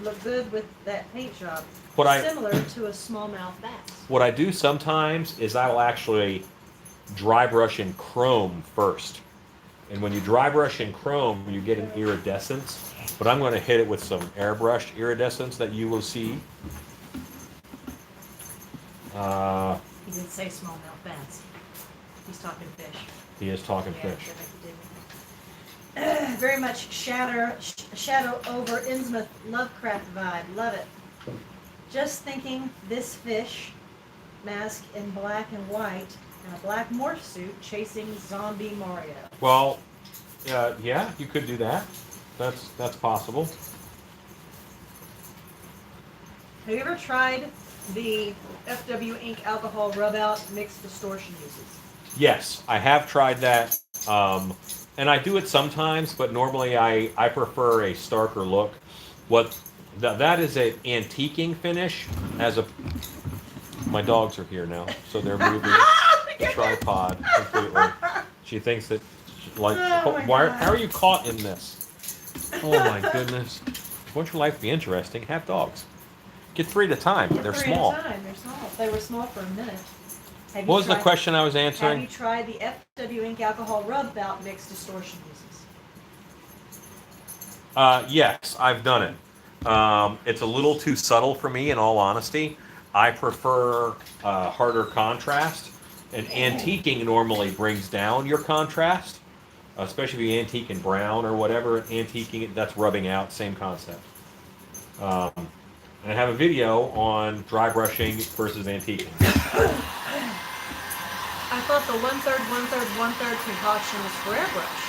look good with that paint job. Similar to a smallmouth bass. What I do sometimes is I will actually dry brush in chrome first. And when you dry brush in chrome, you get an iridescence. But I'm going to hit it with some airbrushed iridescence that you will see. He did say smallmouth bass. He's talking fish. He is talking Yeah, fish. Very much shadow over Innsmouth Lovecraft vibe. Love it. Just thinking this fish mask in black and white and a black morph suit chasing zombie Mario. Well, yeah, you could do that. That's possible. Have you ever tried the FW Ink alcohol rub out mixed distortion uses? Yes, I have tried that. And I do it sometimes, but normally I prefer a starker look. That is an antiquing finish. My dogs are here now, so they're moving the tripod completely. She thinks that, how are you caught in this? Oh my goodness! Won't your life be interesting? Have dogs. Get 3 at a time. They're small. They're small. They were small for a minute. What was the question I was answering? Have you tried the FW Ink alcohol rub out mixed distortion uses? Yes, I've done it. It's a little too subtle for me, in all honesty. I prefer harder contrast, and antiquing normally brings down your contrast, especially if you antique in brown or whatever. Antiquing, that's rubbing out, same concept. And I have a video on dry brushing versus antiquing. I thought the 1/3, 1/3, 1/3 concoction was for airbrush.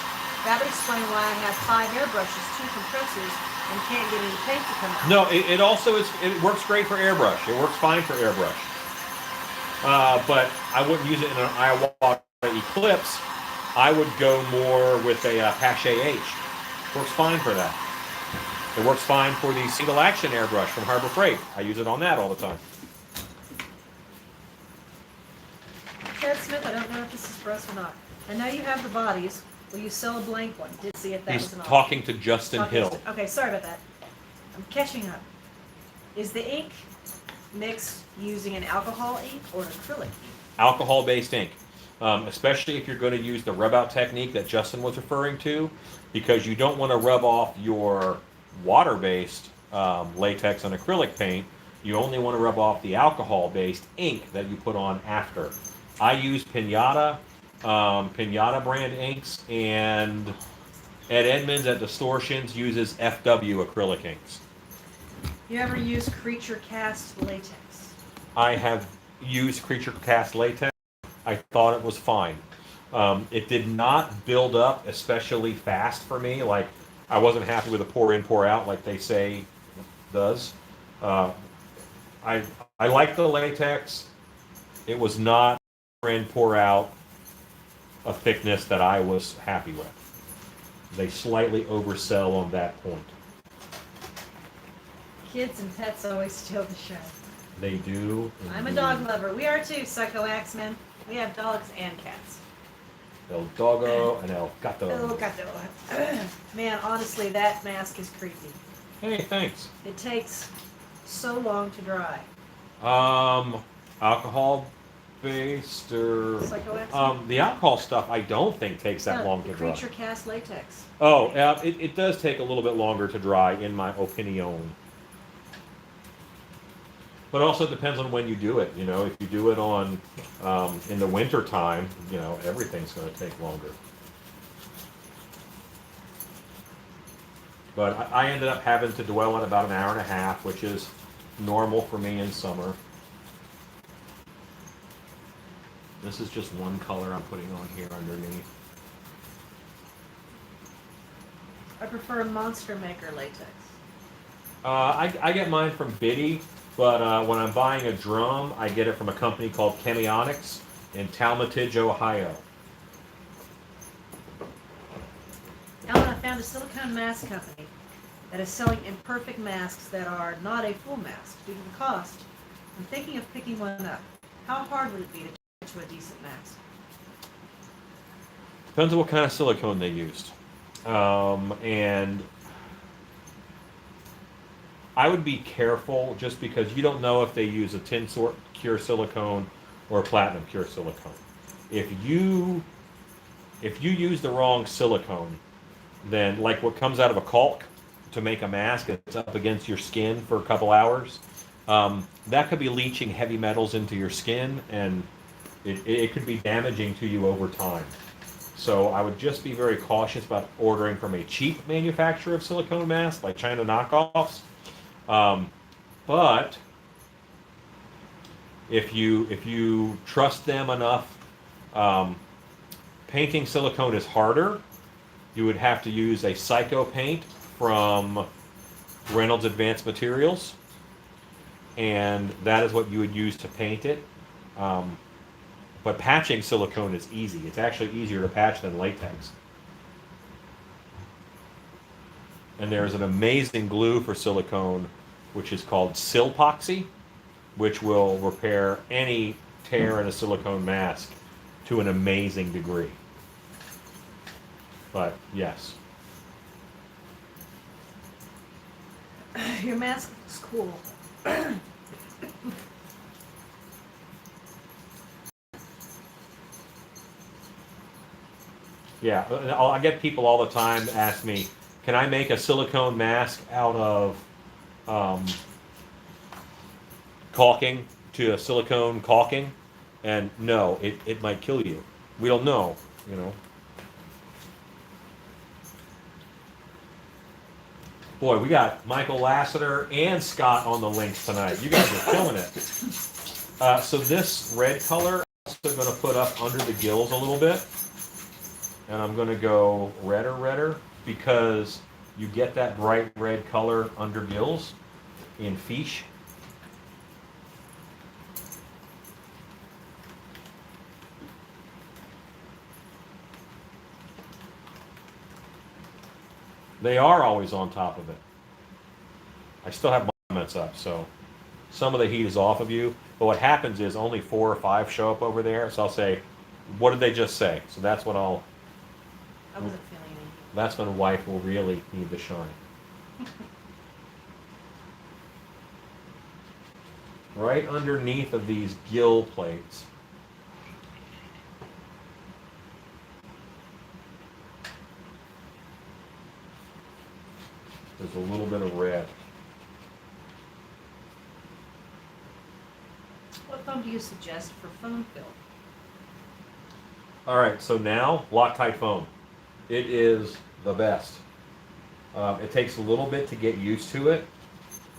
That would explain why I have 5 airbrushes, 2 compressors, and can't get any paint to come out. No, it also is. It works great for airbrush. It works fine for airbrush. But I wouldn't use it in an Hiawatha Eclipse. I would go more with a Pache H. Works fine for that. It works fine for the single action airbrush from Harbor Freight. I use it on that all the time. Ted Smith, I don't know if this is for us or not. I know you have the bodies. Will you sell a blank one? Did see if that He's was an option. talking to Justin Hill. Okay, sorry about that. I'm catching up. Is the ink mix using an alcohol ink or an acrylic ink? Alcohol-based ink, especially if you're going to use the rub-out technique that Justin was referring to, because you don't want to rub off your water-based latex and acrylic paint. You only want to rub off the alcohol-based ink that you put on after. I use Pinata brand inks, and Ed Edmonds at Distortions uses FW acrylic inks. You ever use Creature Cast latex? I have used Creature Cast latex. I thought it was fine. It did not build up especially fast for me. Like, I wasn't happy with the pour in, pour out like they say it does. Uh, I I like the latex. It was not pour in, pour out a thickness that I was happy with. They slightly oversell on that point. Kids and pets always steal the show. They do. I'm a dog lover. We are too, Psycho Axeman. We have dogs and cats. El Doggo and El Gato. Oh, gato. Man, honestly, that mask is creepy. Hey, thanks. It takes so long to dry. Alcohol based or Psycho Axeman? the alcohol stuff I don't think takes that No, long the to dry. Creature Cast latex. Oh, it does take a little bit longer to dry, in my opinion. But also depends on when you do it. You know, if you do it on in the winter time, you know, everything's going to take longer. But I ended up having to dwell on about an hour and a half, which is normal for me in summer. This is just one color I'm putting on here underneath. I prefer Monster Maker latex. I get mine from Biddy, but when I'm buying a drum, I get it from a company called Chemionics in Talmadge, Ohio. Alan, I found a silicone mask company that is selling imperfect masks that are not a full mask due to the cost. I'm thinking of picking one up. How hard would it be to get to a decent mask? Depends on what kind of silicone they used. And I would be careful just because you don't know if they use a tin sort cure silicone or a platinum cure silicone. If you use the wrong silicone, then like what comes out of a caulk to make a mask, it's up against your skin for a couple hours. That could be leaching heavy metals into your skin, and it could be damaging to you over time. So I would just be very cautious about ordering from a cheap manufacturer of silicone masks, like China knockoffs. But if you trust them enough, painting silicone is harder. You would have to use a Psycho paint from Reynolds Advanced Materials, and that is what you would use to paint it. But patching silicone is easy. It's actually easier to patch than latex. And there's an amazing glue for silicone, which is called Silpoxy, which will repair any tear in a silicone mask to an amazing degree. But yes. Your mask looks cool. Yeah, I get people all the time ask me, can I make a silicone mask out of caulking to a silicone caulking? And no, it might kill you. We don't know, you know. Boy, we got Michael Lassiter and Scott on the links tonight. You guys are killing it. So this red color, I'm also going to put up under the gills a little bit. And I'm going to go redder, because you get that bright red color under gills in fiche. They are always on top of it. I still have comments up, so some of the heat is off of you. But what happens is only 4 or 5 show up over there. So I'll say, what did they just say? So that's what I'll... I wasn't feeling any. That's when wife will really need the shine. Right underneath of these gill plates. There's a little bit of red. What foam do you suggest for foam fill? All right, so now Loctite foam. It is the best. It takes a little bit to get used to it,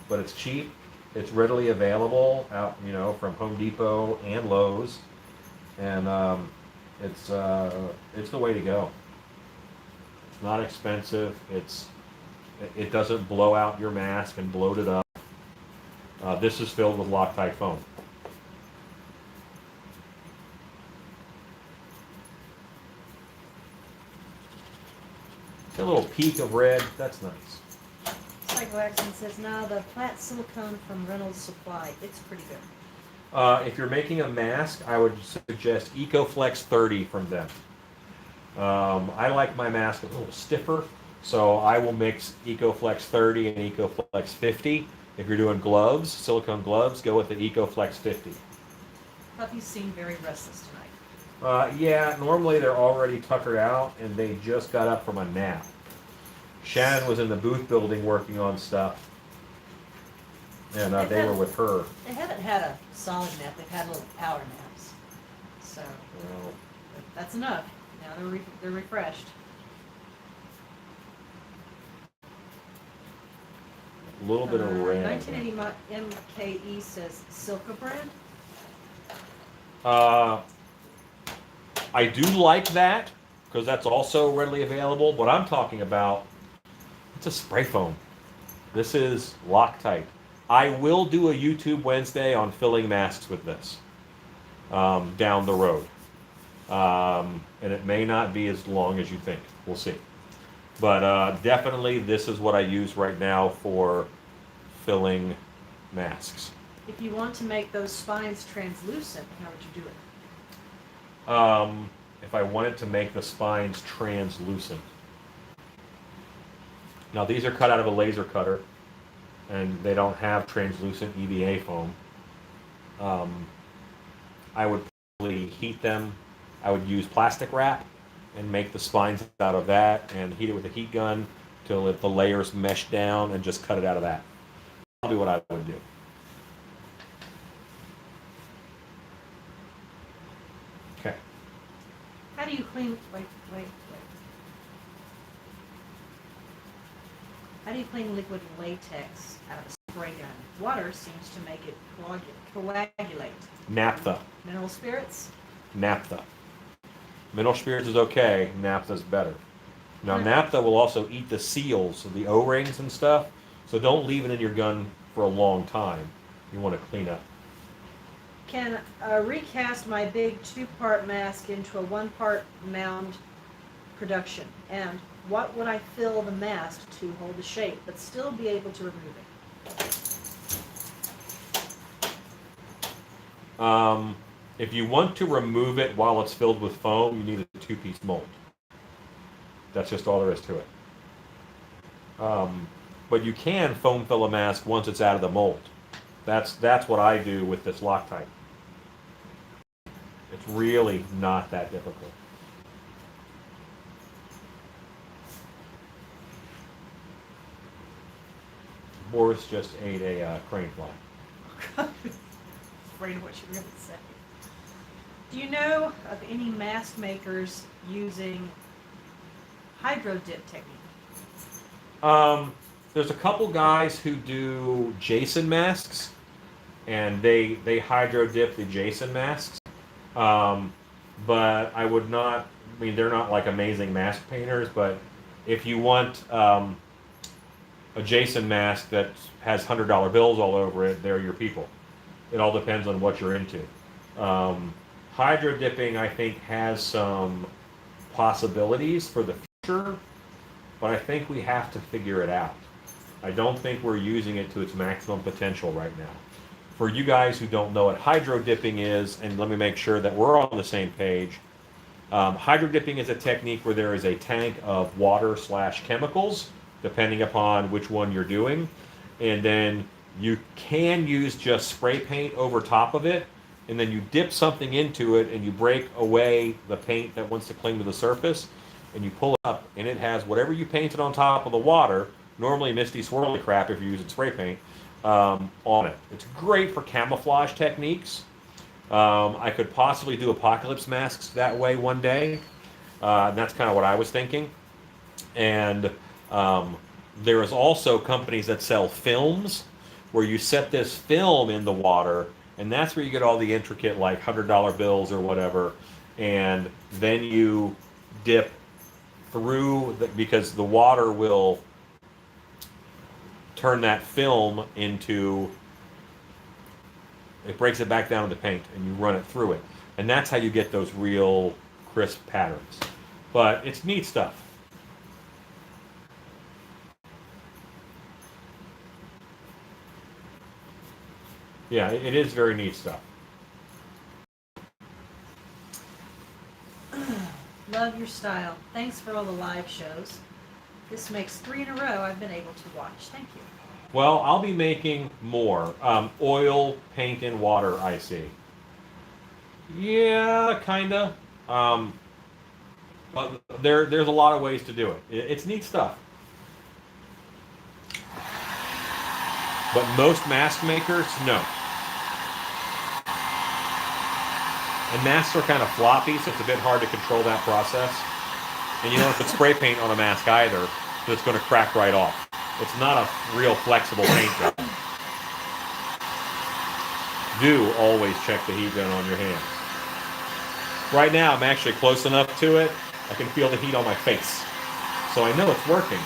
but it's cheap. It's readily available out, you know, from Home Depot and Lowe's, and it's the way to go. It's not expensive. It doesn't blow out your mask and bloat it up. This is filled with Loctite foam. A little peak of red, that's nice. Psycho Accent says, no, the flat silicone from Reynolds Supply. It's pretty good. If you're making a mask, I would suggest EcoFlex 30 from them. I like my mask a little stiffer, so I will mix EcoFlex 30 and EcoFlex 50. If you're doing gloves, silicone gloves, go with the EcoFlex 50. Puppy's seem very restless tonight. Yeah, normally they're already tuckered out and they just got up from a nap. Shannon was in the booth building working on stuff, and they were with her. They haven't had a solid nap. They've had little power naps. So Well, that's enough. Now they're refreshed. a little bit of red. 1980 MKE says Silka brand. I do like that because that's also readily available. What I'm talking about, it's a spray foam. This is Loctite. I will do a YouTube Wednesday on filling masks with this down the road. And it may not be as long as you think. We'll see. But definitely this is what I use right now for filling masks. If you want to make those spines translucent, how would you do it? If I wanted to make the spines translucent. Now these are cut out of a laser cutter and they don't have translucent EVA foam. I would probably heat them. I would use plastic wrap and make the spines out of that and heat it with a heat gun till the layers mesh down and just cut it out of that. I'll do what I would do. Okay. How do you clean? Wait. How do you clean liquid latex out of a spray gun? Water seems to make it coagulate. Naphtha. Mineral spirits? Naphtha. Mineral spirits is okay. Naphtha's better. Now, Hmm. naphtha will also eat the seals, the O-rings and stuff. So don't leave it in your gun for a long time. You want to clean up. Can recast my big two-part mask into a one-part mound production? And what would I fill the mask to hold the shape, but still be able to remove it? If you want to remove it while it's filled with foam, you need a two-piece mold. That's just all there is to it. But you can foam fill a mask once it's out of the mold. That's what I do with this Loctite. It's really not that difficult. Boris just ate a crane fly. Afraid of what you really say. Do you know of any mask makers using hydro dip technique? There's a couple guys who do Jason masks, and they hydro dip the Jason masks. But I would not. I mean, they're not like amazing mask painters, but if you want a Jason mask that has $100 bills all over it, they're your people. It all depends on what you're into. Hydro dipping, I think, has some possibilities for the future, but I think we have to figure it out. I don't think we're using it to its maximum potential right now. For you guys who don't know what hydro dipping is, and let me make sure that we're on the same page. Hydro dipping is a technique where there is a tank of water/chemicals, depending upon which one you're doing, and then you can use just spray paint over top of it, and then you dip something into it and you break away the paint that wants to cling to the surface, and you pull it up, and it has whatever you painted on top of the water, normally misty swirly crap if you're using spray paint, on it. It's great for camouflage techniques. I could possibly do apocalypse masks that way one day. And that's kind of what I was thinking. And there is also companies that sell films where you set this film in the water, and that's where you get all the intricate like $100 bills or whatever, and then you dip through because the water will turn that film into it breaks it back down into paint, and you run it through it, and that's how you get those real crisp patterns. But it's neat stuff. Yeah, it is very neat stuff. Love your style. Thanks for all the live shows. This makes 3 in a row I've been able to watch. Thank you. Well, I'll be making more. Oil, paint, and water, I see. Yeah, kinda. But there's a lot of ways to do it. It's neat stuff. But most mask makers, no. And masks are kind of floppy, so it's a bit hard to control that process. And you don't put spray paint on a mask either, so it's going to crack right off. It's not a real flexible paint job. Do always check the heat gun on your hands. Right now, I'm actually close enough to it, I can feel the heat on my face. So I know it's working.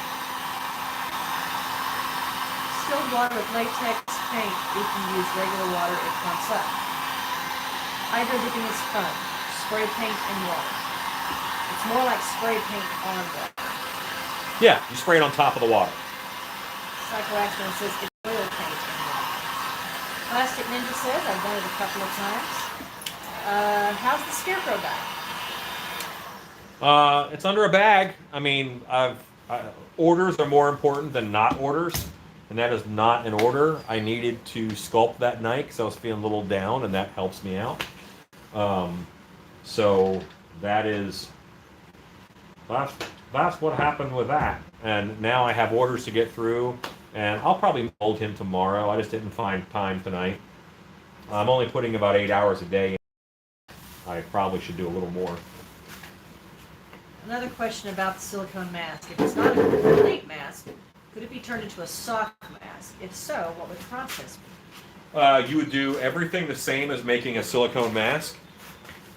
Distilled water with latex paint. You can use regular water if pumps up. Hydro dipping is fun. Spray paint and water. It's more like spray paint on water. Yeah, you spray it on top of the water. Psychoaxman says it's oil paint and water. Plastic Ninja says I've done it a couple of times. How's the scarecrow bag? It's under a bag. I mean, orders are more important than not orders, and that is not an order. I needed to sculpt that night because I was feeling a little down, and that helps me out. So that's what happened with that. And now I have orders to get through, and I'll probably mold him tomorrow. I just didn't find time tonight. I'm only putting about 8 hours a day. I probably should do a little more. Another question about the silicone mask. If it's not a complete mask, could it be turned into a sock mask? If so, what would the process be? You would do everything the same as making a silicone mask,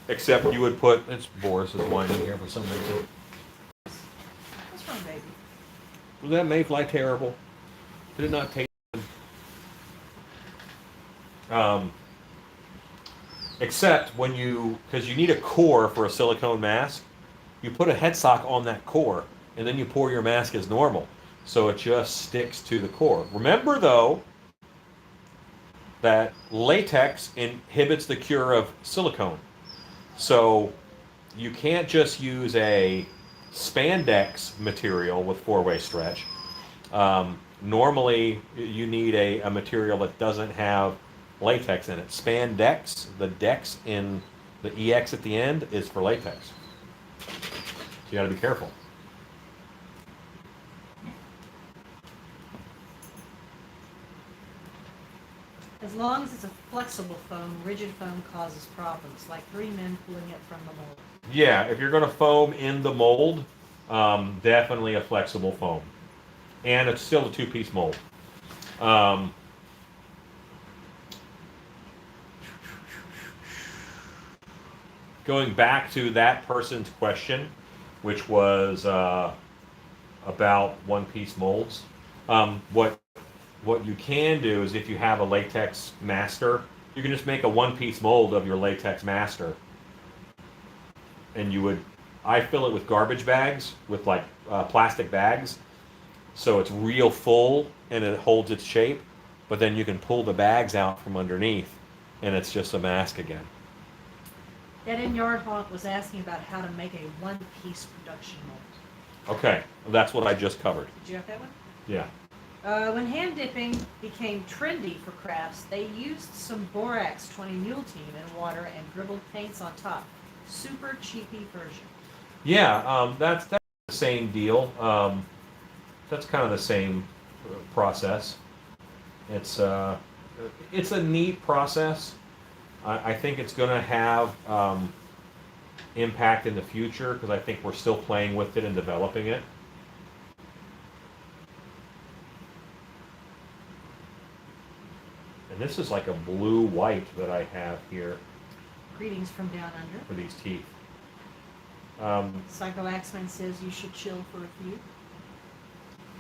except you would put. It's Boris is whining here for some reason. What's wrong, baby? Was that mayfly terrible? Did it not taste good? Except when because you need a core for a silicone mask, you put a headstock on that core, and then you pour your mask as normal, so it just sticks to the core. Remember, though, that latex inhibits the cure of silicone. So you can't just use a spandex material with four-way stretch. Normally, you need a material that doesn't have latex in it. Spandex, the dex in the EX at the end, is for latex. So you got to be careful. As long as it's a flexible foam, rigid foam causes problems, like 3 men pulling it from the mold. Yeah, if you're going to foam in the mold, definitely a flexible foam. And it's still a two-piece mold. Going back to that person's question, which was about one-piece molds, what you can do is if you have a latex master, you can just make a one-piece mold of your latex master. And I fill it with garbage bags, with like plastic bags, so it's real full and it holds its shape, but then you can pull the bags out from underneath and it's just a mask again. Dead End Yard Hawk was asking about how to make a one-piece production mold. Okay, well, that's what I just covered. Did you have that one? Yeah. When hand dipping became trendy for crafts, they used some Borax 20 Mule Team in water and dribbled paints on top. Super cheapy version. Yeah, that's the same deal. That's kind of the same process. It's a neat process. I think it's going to have impact in the future because I think we're still playing with it and developing it. And this is like a blue-white that I have here Greetings from down under. for these teeth. Psycho Axeman says you should chill for a few.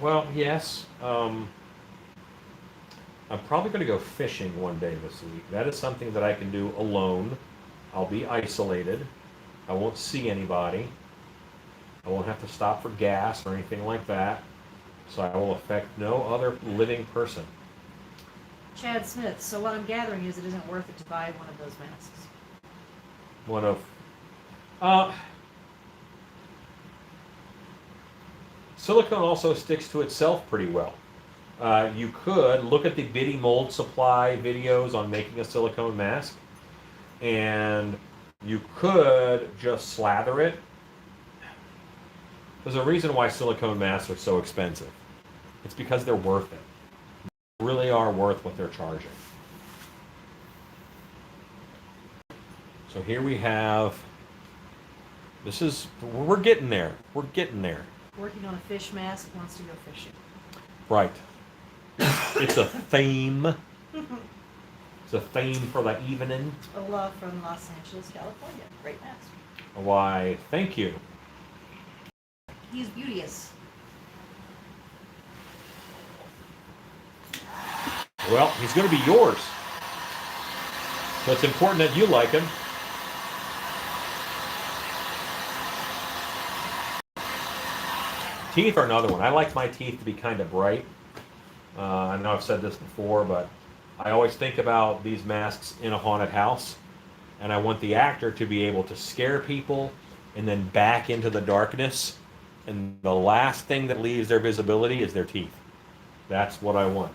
Well, yes. I'm probably going to go fishing one day this week. That is something that I can do alone. I'll be isolated. I won't see anybody. I won't have to stop for gas or anything like that. So I will affect no other living person. Chad Smith. So what I'm gathering is it isn't worth it to buy one of those masks. One of, uh, silicone also sticks to itself pretty well. You could look at the Bitty Mold Supply videos on making a silicone mask, and you could just slather it. There's a reason why silicone masks are so expensive. It's because they're worth it. They really are worth what they're charging. So here we have, we're getting there. We're getting there. Working on a fish mask, wants to go fishing. Right. It's a theme. It's a theme for the evening. Ola from Los Angeles, California. Great mask. Why, thank you. He's beauteous. Well, he's going to be yours. So it's important that you like him. Teeth are another one. I like my teeth to be kind of bright. I know I've said this before, but I always think about these masks in a haunted house, and I want the actor to be able to scare people and then back into the darkness, and the last thing that leaves their visibility is their teeth. That's what I want.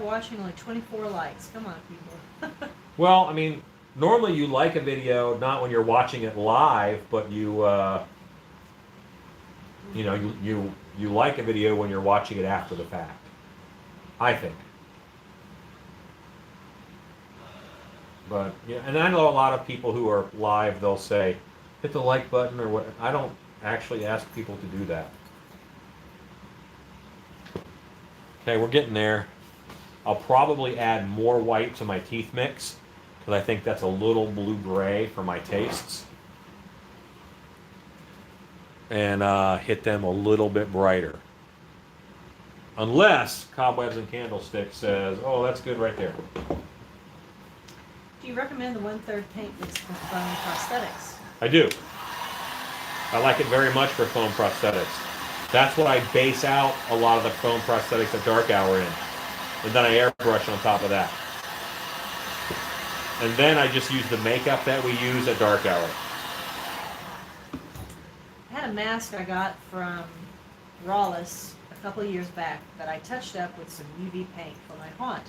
Watching, only 24 likes. Come on, people. Well, I mean, normally you like a video not when you're watching it live, but you like a video when you're watching it after the fact. I think. But yeah, and I know a lot of people who are live, they'll say, hit the like button or what. I don't actually ask people to do that. Okay, we're getting there. I'll probably add more white to my teeth mix because I think that's a little blue-gray for my tastes. And hit them a little bit brighter. Unless Cobwebs and Candlesticks says, oh, that's good right there. Do you recommend the 1/3 paint mix for foam prosthetics? I do. I like it very much for foam prosthetics. That's what I base out a lot of the foam prosthetics at Dark Hour in. And then I airbrush on top of that. And then I just use the makeup that we use at Dark Hour. I had a mask I got from Rawless a couple of years back that I touched up with some UV paint for my haunt.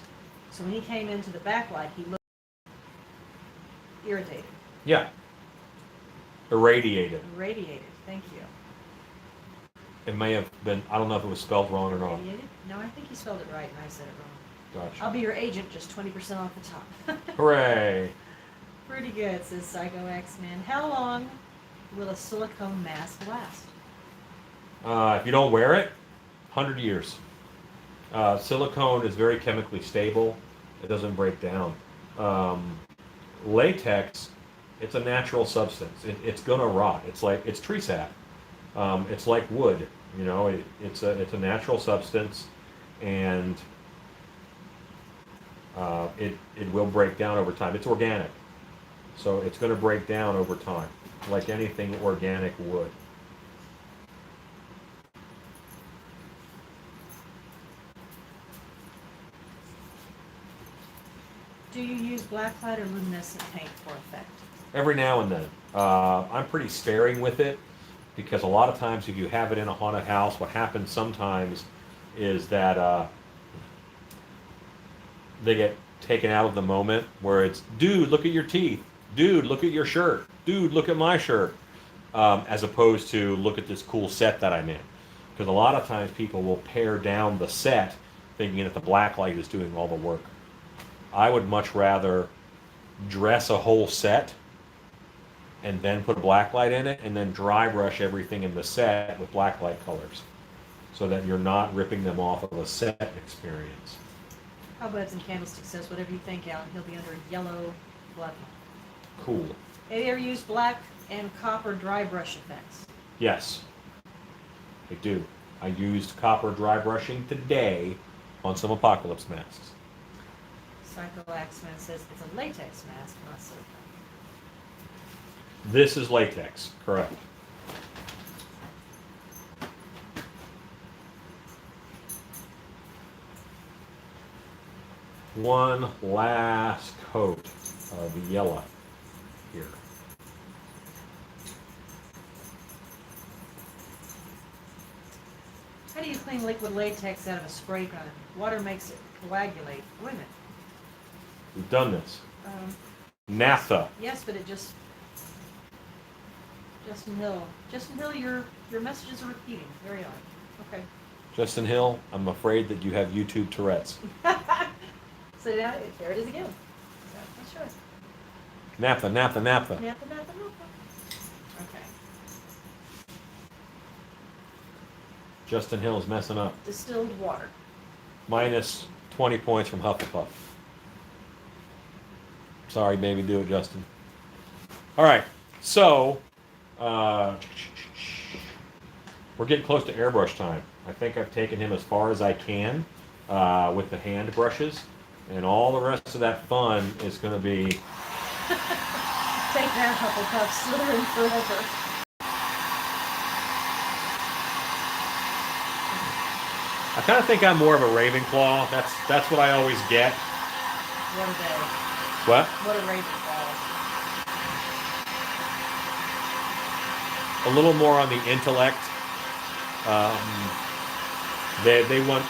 So when he came into the backlight, he looked irritated. Yeah. Irradiated. Irradiated. Thank you. It may have been, I don't know if it was spelled wrong or not. Irradiated? No, I think he spelled it right and I said it wrong. Gotcha. I'll be your agent, just 20% off the top. Hooray. Pretty good, says Psycho X-Man. How long will a silicone mask last? If you don't wear it, 100 years. Silicone is very chemically stable. It doesn't break down. Latex, it's a natural substance. It's gonna rot. It's tree sap. It's like wood. You know, it's a natural substance, and it will break down over time. It's organic, so it's going to break down over time, like anything organic would. Do you use blacklight or luminescent paint for effect? Every now and then. I'm pretty sparing with it because a lot of times if you have it in a haunted house, what happens sometimes is that they get taken out of the moment where it's, dude, look at your teeth. Dude, look at your shirt. Dude, look at my shirt. As opposed to, look at this cool set that I'm in. Because a lot of times people will pare down the set thinking that the blacklight is doing all the work. I would much rather dress a whole set and then put a blacklight in it and then dry brush everything in the set with blacklight colors so that you're not ripping them off of a set experience. Cobwebs and Candlesticks says, whatever you think, Alan, he'll be under a yellow love them. Cool. Have you ever used black and copper dry brush effects? Yes, I do. I used copper dry brushing today on some apocalypse masks. Psycho Axeman says it's a latex mask, not silicone. This is latex, correct. One last coat of yellow here. How do you clean liquid latex out of a spray gun? Water makes it coagulate. Wait a minute. We've done this. Um, Naphtha. yes, but it just... Justin Hill. Justin Hill, your messages are repeating. Very odd. Okay. Justin Hill, I'm afraid that you have YouTube Tourette's. So now, there it is again. So, let's show us. Naphtha, naphtha, naphtha. Napa, napa, napa. Okay. Justin Hill is messing up. Distilled water. Minus 20 points from Hufflepuff. Sorry, baby, do it, Justin. All right, so we're getting close to airbrush time. I think I've taken him as far as I can with the hand brushes, and all the rest of that fun is going to be... Take that, Hufflepuff, Slytherin forever. I kind of think I'm more of a Ravenclaw. That's what I always get. What are they? What? What are Ravenclaws? A little more on the intellect. They want...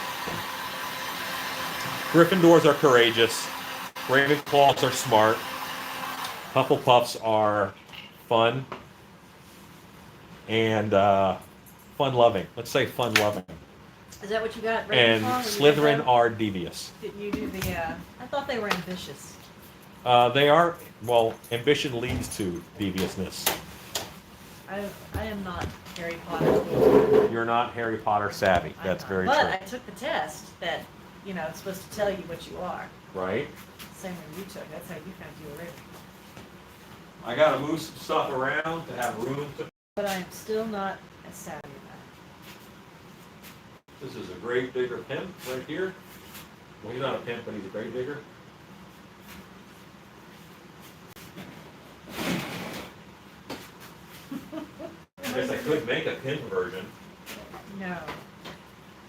Gryffindors are courageous. Ravenclaws are smart. Hufflepuffs are fun. And fun-loving. Let's say fun-loving. Is that what you got? And Ravenclaw? Slytherin are devious. Didn't you do the, I thought they were ambitious. They are... Well, ambition leads to deviousness. I am not Harry Potter. You're not Harry Potter savvy. That's very But true. I took the test that, you know, it's supposed to tell you what you are. Right? Same one you took. That's how you found you were Ravenclaw. I gotta move some stuff around to have room to... But I am still not as savvy about This is a grave digger pimp right here. Well, he's not a pimp, but he's a grave digger. I guess I could make a pimp version. it. No.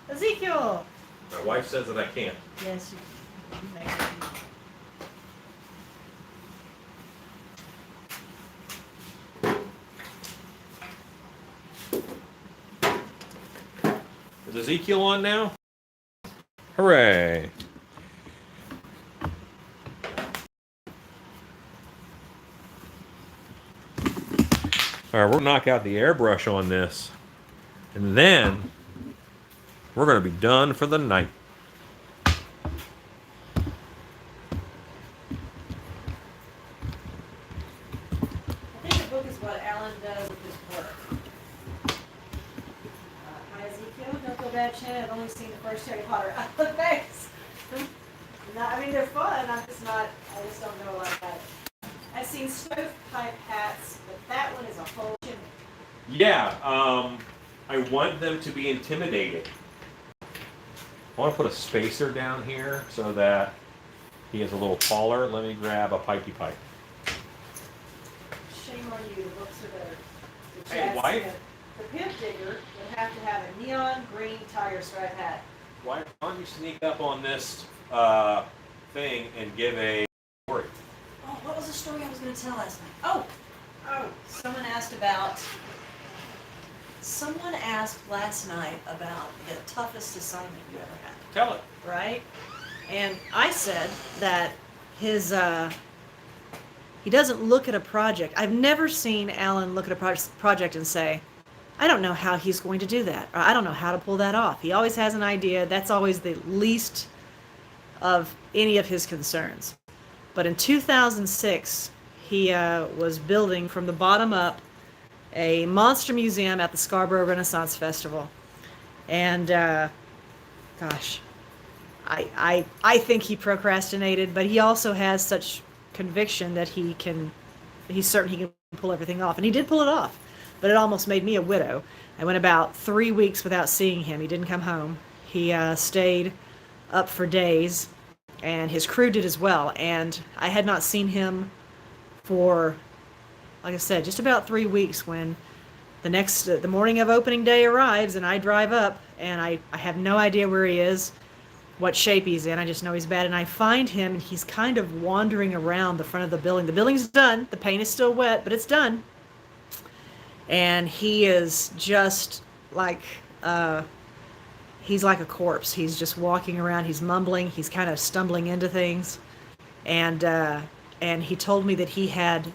Ezekiel! My wife says that I can't. Yes, you make it. Is Ezekiel on now? Hooray! All right, we'll knock out the airbrush on this, and then we're going to be done for the night. I think the book is what Alan does with his work. Hi Ezekiel, don't feel bad, Shannon. I've only seen the first Harry Potter. Thanks. No, I mean they're fun. I just don't know a lot about it. I've seen stovepipe hats, but that one is a whole chimney. Yeah, I want them to be intimidating. I want to put a spacer down here so that he is a little taller. Let me grab a pipey pipe. Shame on you. The books are better. The Hey, Chad wife? Smith, the pimp digger would have to have a neon green tiger stripe hat. Why don't you sneak up on this thing and give a story? Oh, what was the story I was going to tell last night? Oh, someone asked last night about the toughest assignment you ever had, Tell it. right? And I said that his, he doesn't look at a project. I've never seen Alan look at a project and say, I don't know how he's going to do that, or I don't know how to pull that off. He always has an idea. That's always the least of any of his concerns. But in 2006, he was building from the bottom up a monster museum at the Scarborough Renaissance Festival. And gosh, I think he procrastinated, but he also has such conviction that he's certain he can pull everything off. And he did pull it off, but it almost made me a widow. I went about 3 weeks without seeing him. He didn't come home. He stayed up for days, and his crew did as well. And I had not seen him for, like I said, just about 3 weeks when the morning of opening day arrives, and I drive up, and I have no idea where he is, what shape he's in. I just know he's bad. And I find him, and he's kind of wandering around the front of the building. The building's done. The paint is still wet, but it's done. And he is just like, he's like a corpse. He's just walking around. He's mumbling. He's kind of stumbling into things. And he told me that he had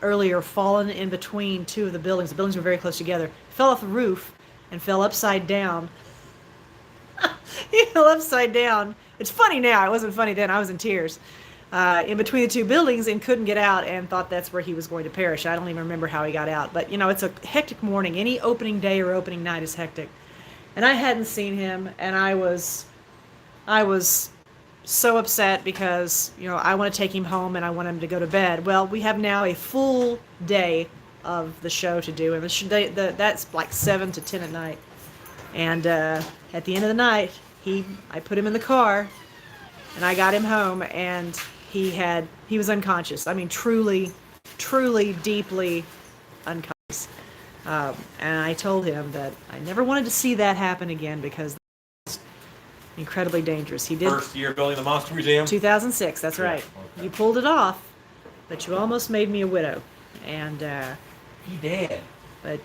earlier fallen in between two of the buildings. The buildings were very close together. Fell off the roof and fell upside down. He fell upside down. It's funny now. It wasn't funny then. I was in tears. In between the two buildings and couldn't get out and thought that's where he was going to perish. I don't even remember how he got out. But, it's a hectic morning. Any opening day or opening night is hectic. And I hadn't seen him, and I was so upset because, I want to take him home and I want him to go to bed. Well, we have now a full day of the show to do, and that's like 7 to 10 at night. And at the end of the night, I put him in the car, and I got him home, and he was unconscious. I mean, truly, truly, deeply unconscious. And I told him that I never wanted to see that happen again because it's incredibly dangerous. He did. First year building the Monster Museum? 2006, that's right. Okay. You pulled it off, but you almost made me a widow. And He did. but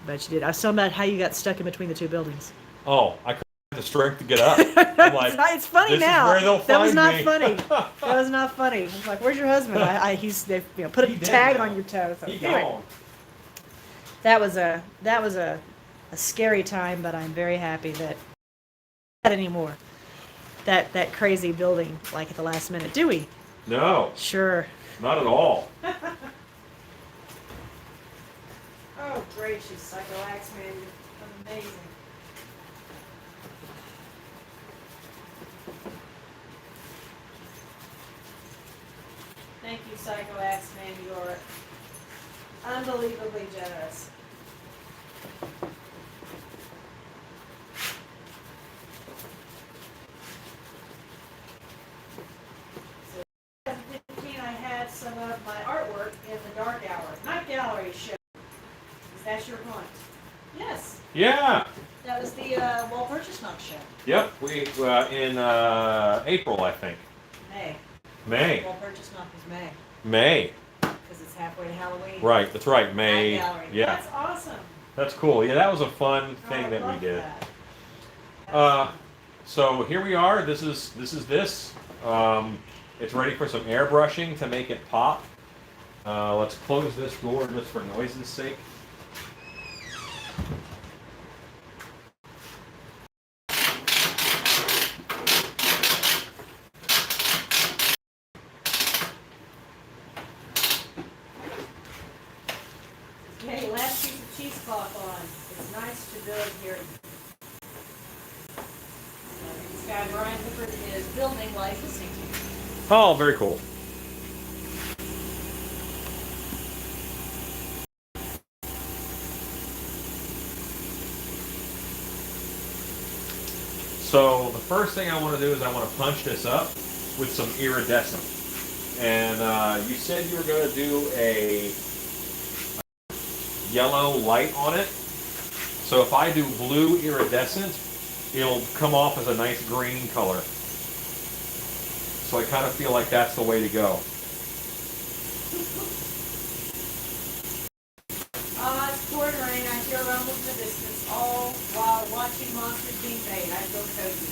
you did. I was talking about how you got stuck in between the two buildings. Oh, I couldn't have the strength to get up. I'm like, It's funny this now. is where they'll That was find not me. funny. That was not funny. I was like, "Where's your husband?" They put a He did tag now. on your toe. So He anyway, gone. that was a scary time, but I'm very happy that not anymore. That crazy building like at the last minute. Do we? No, Sure. not at all. Oh, gracious, Psycho Axeman, you're amazing. Thank you, Psycho Axeman. You're unbelievably generous. So, in 2015, I had some of my artwork in the Dark Hour Night Gallery show. Is that your point? Yes. Yeah. That was the Walt Purchase-Knox show. Yep. We in April, I think. May. May. Walt Purchase-Knox was May. May. Because it's halfway to Halloween. Right. That's right. May. Night Gallery. Yeah. That's awesome. That's cool. Yeah, that was a fun Oh, thing I that we love did. that. So here we are. This is this. It's ready for some airbrushing to make it pop. Let's close this door just for noise's sake. Okay, last piece of cheesecloth on. It's nice to build here. This guy Brian Hibbert is building while he's listening to you. Oh, very cool. So the first thing I want to do is I want to punch this up with some iridescent. And you said you were going to do a yellow light on it. So if I do blue iridescent, it'll come off as a nice green color. So I kind of feel like that's the way to go. It's pouring rain. I hear rumbles in the distance, all while watching monsters being made. I feel cozy.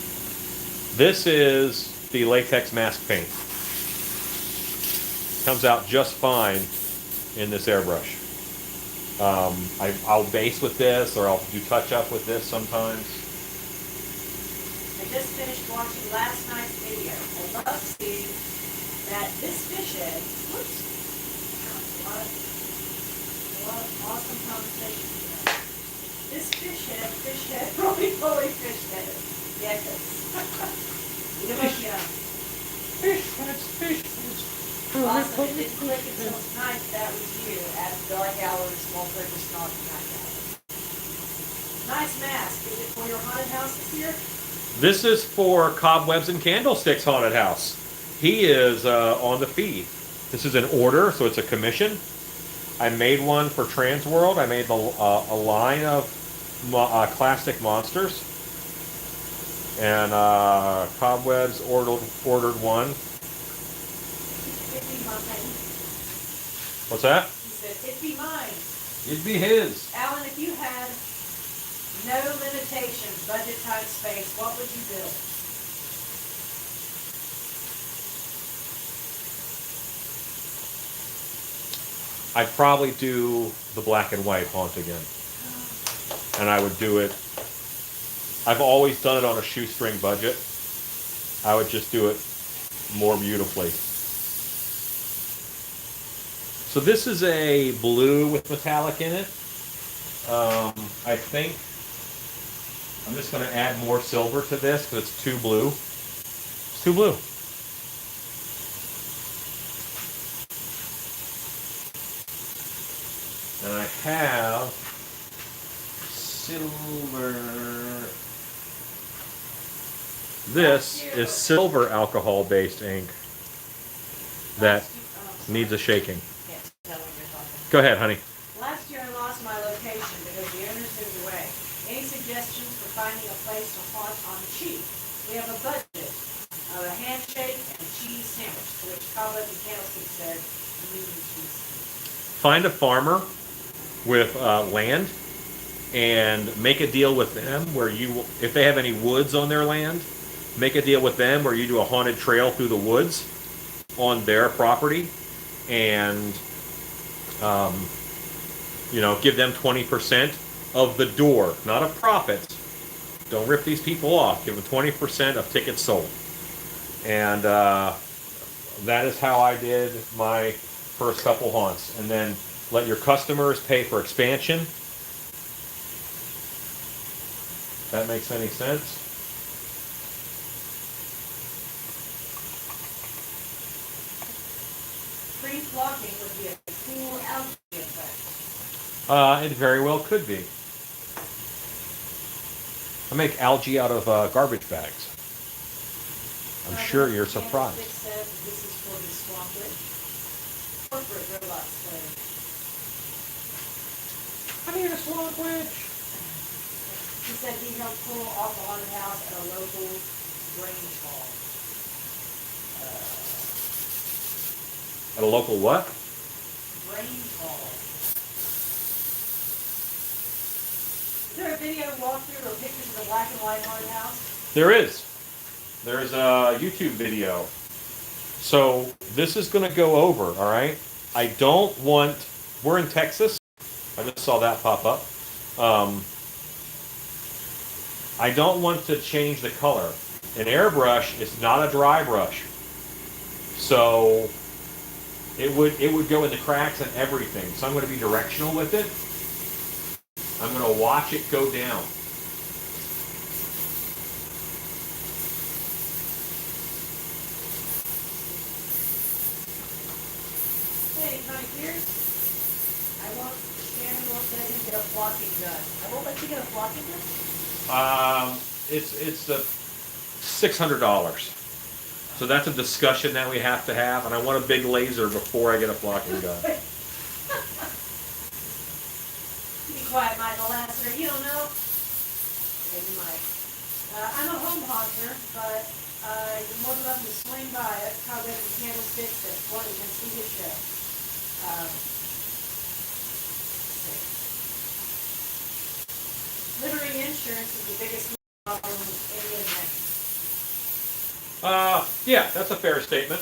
This is the latex mask paint. Comes out just fine in this airbrush. I'll base with this, or I'll do touch up with this sometimes. I just finished watching last night's video. I love seeing that this fish head, whoops, a lot of awesome conversation here. This fish head, roly-poly fish head. Yes. Eat 'em up young. Fish heads, fish heads. Awesome. It didn't click until tonight that was you at dark hours, small purpose coffee night hours. Nice mask. Is it for your haunted house this year? This is for Cobwebs and Candlesticks Haunted House. He is on the feed. This is an order, so it's a commission. I made one for Transworld. I made a line of classic monsters. And Cobwebs ordered one. It'd be mine. What's that? He said, it'd be mine. It'd be his. Alan, if you had no limitations, budget, time, space, what would you build? I'd probably do the black and white haunt again. And I would do it. I've always done it on a shoestring budget. I would just do it more beautifully. So this is a blue with metallic in it. I think I'm just going to add more silver to this because it's too blue. It's too blue. And I have silver. This is silver alcohol-based ink that needs a shaking. Can't tell when you're talking. Go ahead, honey. Last year I lost my location because the owners moved away. Any suggestions for finding a place to haunt on the cheap? We have a budget of a handshake and a cheese sandwich, to which Cobweb and Candlestick said, medium cheese. Find a farmer with land and make a deal with them where you, if they have any woods on their land, make a deal with them where you do a haunted trail through the woods on their property and give them 20% of the door, not of profits. Don't rip these people off. Give them 20% of tickets sold. And that is how I did my first couple haunts. And then let your customers pay for expansion. If that makes any sense. Free flocking would be a cool algae effect. It very well could be. I make algae out of garbage bags. I'm sure you're surprised. Candlestick said this is for the swamp witch. Corporate robot slave. I need a swamp witch. He said he helped pull off a haunted house at a local Grange Hall. At a local what? Grange Hall. Is there a video walkthrough or pictures of the black and white haunted house? There is. There's a YouTube video. So this is going to go over, all right? I don't want... We're in Texas. I just saw that pop up. I don't want to change the color. An airbrush is not a dry brush. So it would go in the cracks and everything. So I'm going to be directional with it. I'm going to watch it go down. Hey, Connie Pierce, Shannon won't let him get a flocking gun. I won't let you get a flocking gun? It's $600. So that's a discussion that we have to have, and I want a big laser before I get a flocking gun. Be quiet, Michael Lasser. You don't know? Okay, you might. I'm a home haunter, but you're more than welcome to swing by at Cobweb and Candlesticks at one and see his show. Littering insurance is the biggest problem with any event. Yeah, that's a fair statement.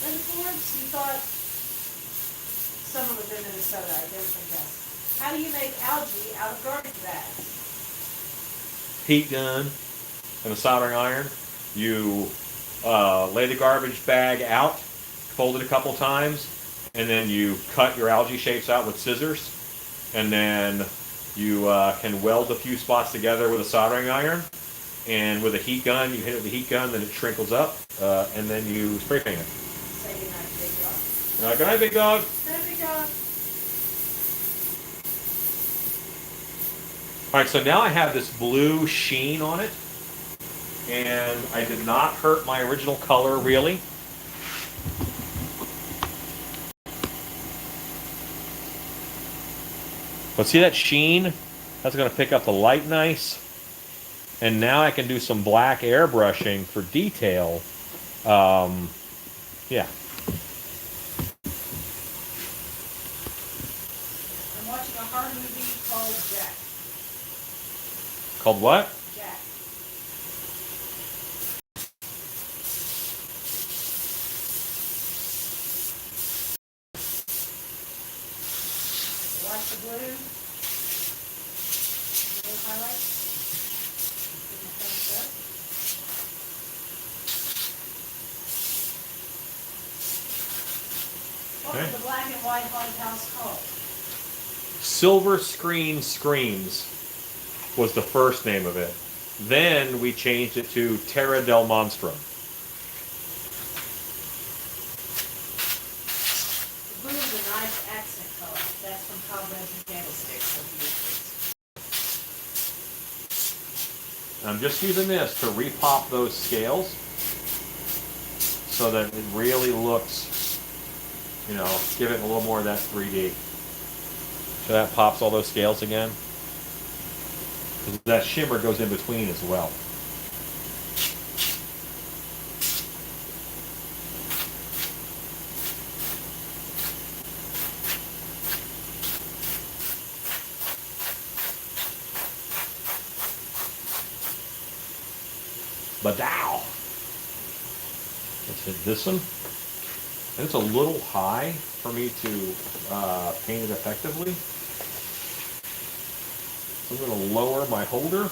Brenda Forbes, you thought someone was in Minnesota, I don't think that's. How do you make algae out of garbage bags? Heat gun and a soldering iron. You lay the garbage bag out, fold it a couple times, and then you cut your algae shapes out with scissors, and then you can weld a few spots together with a soldering iron, And with a heat gun, you hit it with a heat gun, then it shrinkles up, and then you spray paint it. Say goodnight, big dog. Good night, big dog. Good night, big dog. All right, so now I have this blue sheen on it, and I did not hurt my original color really. But see that sheen? That's going to pick up the light nice. And now I can do some black airbrushing for detail. Yeah. I'm watching a horror movie called Jack. Called what? Jack. You like the blue? Blue highlights? Give me a thumbs up. What was Okay. the black and white haunted house called? Silver Screen Screams was the first name of it. Then we changed it to Terra del Monstrum. The blue is a nice accent color. That's from Cobwebs and Candlesticks. So beautiful. I'm just using this to repop those scales so that it really looks, you know, give it a little more of that 3D. So that pops all those scales again. 'Cause that shimmer goes in between as well. Badow! Let's hit this one. And it's a little high for me to paint it effectively. So I'm going to lower my holder.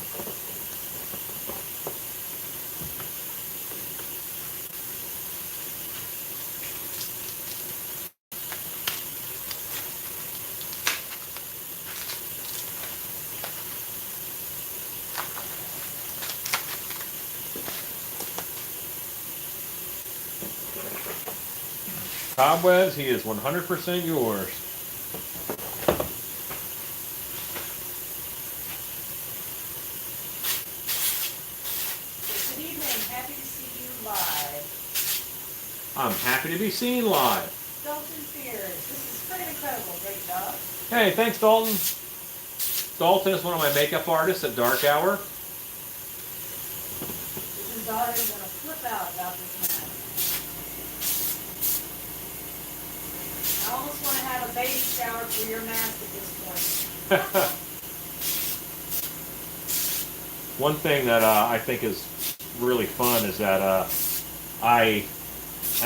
Cobwebs, he is 100% yours. Good evening. Happy to see you live. I'm happy to be seen live. Dalton Fears. This is pretty incredible. Great job. Hey, thanks, Dalton. Dalton is one of my makeup artists at Dark Hour. His daughter is going to flip out about this man. I almost want to have a baby shower for your mask at this point. One thing that I think is really fun is that I'm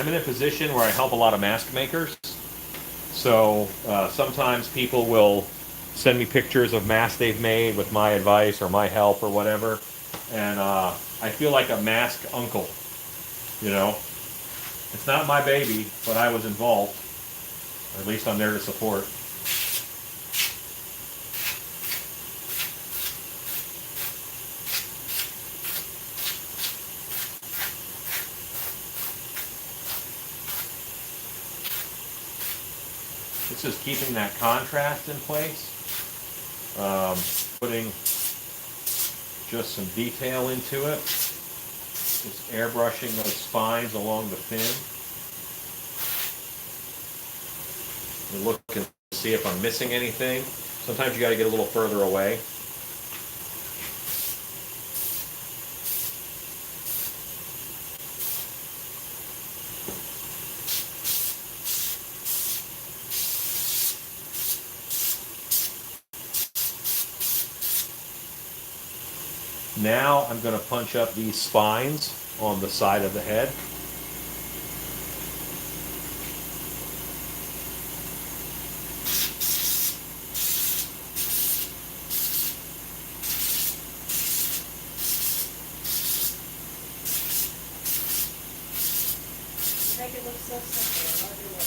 in a position where I help a lot of mask makers. So sometimes people will send me pictures of masks they've made with my advice or my help or whatever. And I feel like a mask uncle, you know. It's not my baby, but I was involved. Or at least I'm there to support. This is keeping that contrast in place. Putting just some detail into it. Just airbrushing those spines along the fin. And looking to see if I'm missing anything. Sometimes you got to get a little further away. Now I'm going to punch up these spines on the side of the head. You make it look so simple. I love your work.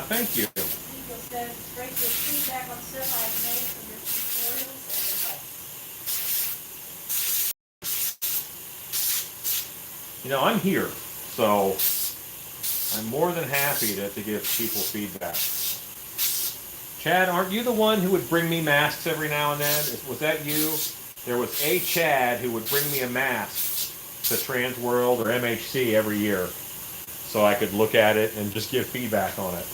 Thank you. Eagle says, it's great to get feedback on stuff I have made from your tutorials and advice. You know, I'm here, so I'm more than happy to give people feedback. Chad, aren't you the one who would bring me masks every now and then? Was that you? There was a Chad who would bring me a mask to Trans World or MHC every year so I could look at it and just give feedback on it.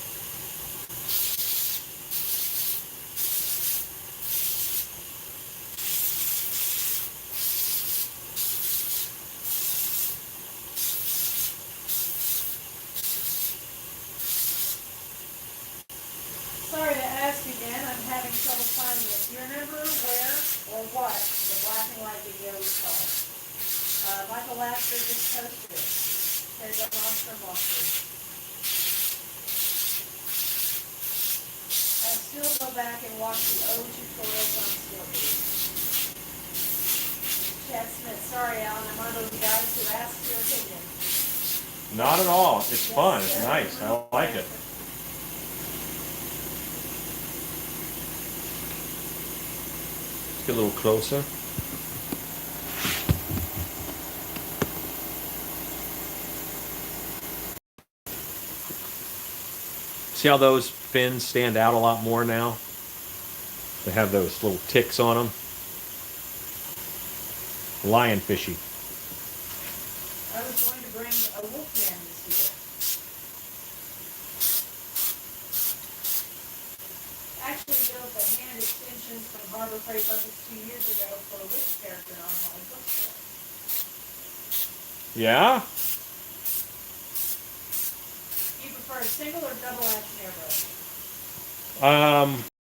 Sorry to ask again, I'm having trouble finding it. Do you remember where or what the black and white video was called? Michael Lasker just posted it. There's an Oscar walkthrough. I still go back and watch the old tutorials on Skillbee. Chad Smith, sorry Alan, I'm one of those guys who asks your opinion. Not at all. It's fun. It's nice. I like it. Let's get a little closer. See how those fins stand out a lot more now? They have those little ticks on them. Lionfishy. I was going to bring a wolfman this year. Actually built a hand extension from Harbor Freight Buckets 2 years ago for a witch character on my bookstore. Yeah? Do you prefer a single or double action airbrush?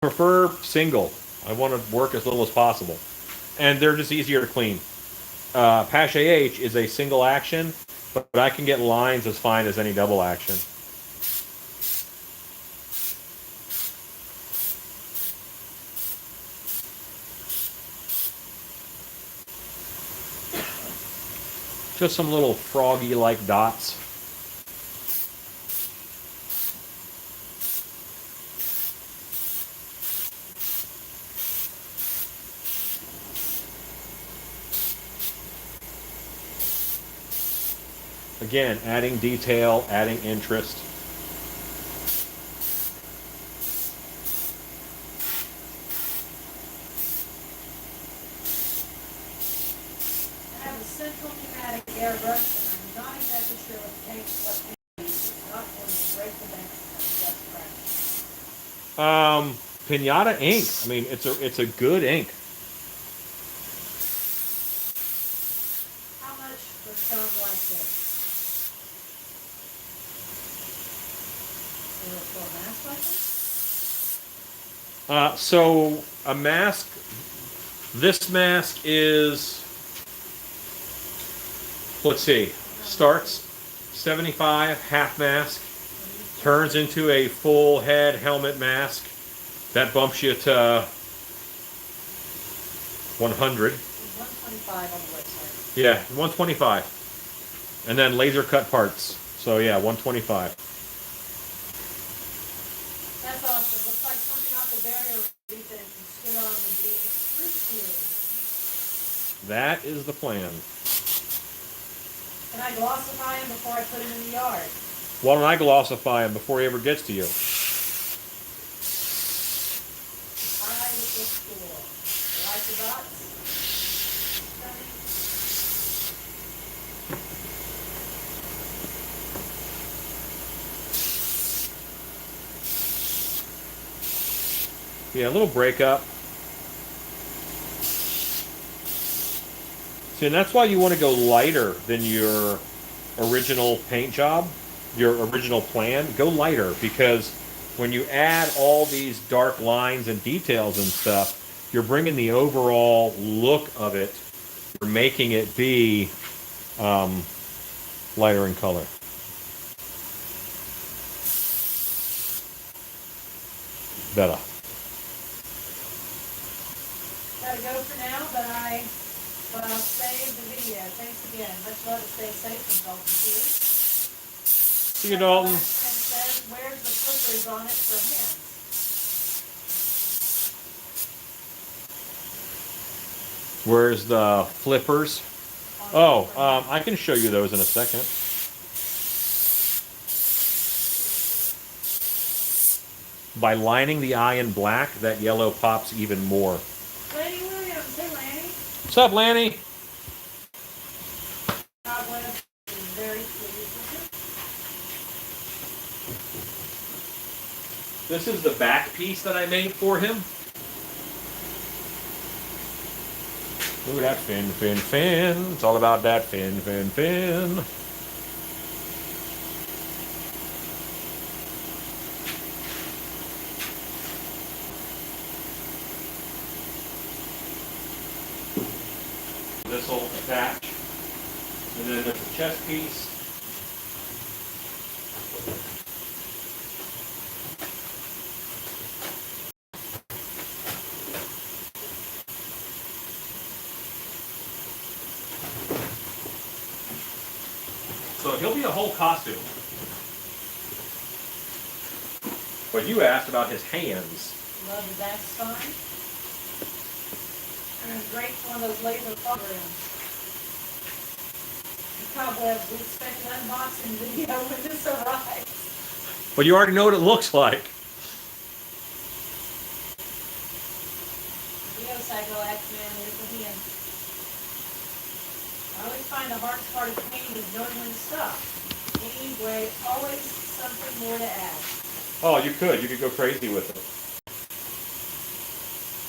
Prefer single. I want to work as little as possible. And they're just easier to clean. Pache H is a single action, but I can get lines as fine as any double action. Just some little froggy-like dots. Again, adding detail, adding interest. I have a central pneumatic airbrush, and I'm not exactly sure what paint to use. It's not going to break the bank just practice. Pinata ink. I mean, it's a good ink. How much for some like this? For a mask like this? So a mask. This mask is. Let's see. Starts 75 half mask, turns into a full head helmet mask. That bumps you to 100. 125 on the website. Yeah, 125. And then laser cut parts. So yeah, 125. That's awesome. Looks like something off the barrier reef that it can sit on would be excruciating. That is the plan. Can I glossify him before I put him in the yard? Why don't I glossify him before he ever gets to you? I with this tool. You like the dots? Yeah, a little breakup. See, and that's why you want to go lighter than your original paint job, your original plan. Go lighter, because when you add all these dark lines and details and stuff, you're bringing the overall look of it. You're making it be lighter in color. Better. Gotta go for now, but I'll save the video. Thanks again. Much love and stay safe from Dalton Peters. See you, Dalton. My friend says, where's the flippers on it for hands? Where's the flippers? On Oh, I can show you those in a second. By lining the eye in black, that yellow pops even more. Lanny Williams, hey Lanny. What's up, Lanny? Cobweb is very pleased with This is the back piece that I made for him. Look at that fin, fin, fin. It's all about that fin, fin, fin. This will attach. And then there's a chest piece. So he'll be a whole costume. But you asked about his hands. Love the back spine. And it's great for one of those laser programs. The Cobwebs, we expect an unboxing video when this arrives. But you already know what it looks like. Geocycle X-Man, there's the hand. I always find the hardest part of painting is knowing when to stop. Anyway, always something more to add. Oh, you could go crazy with it.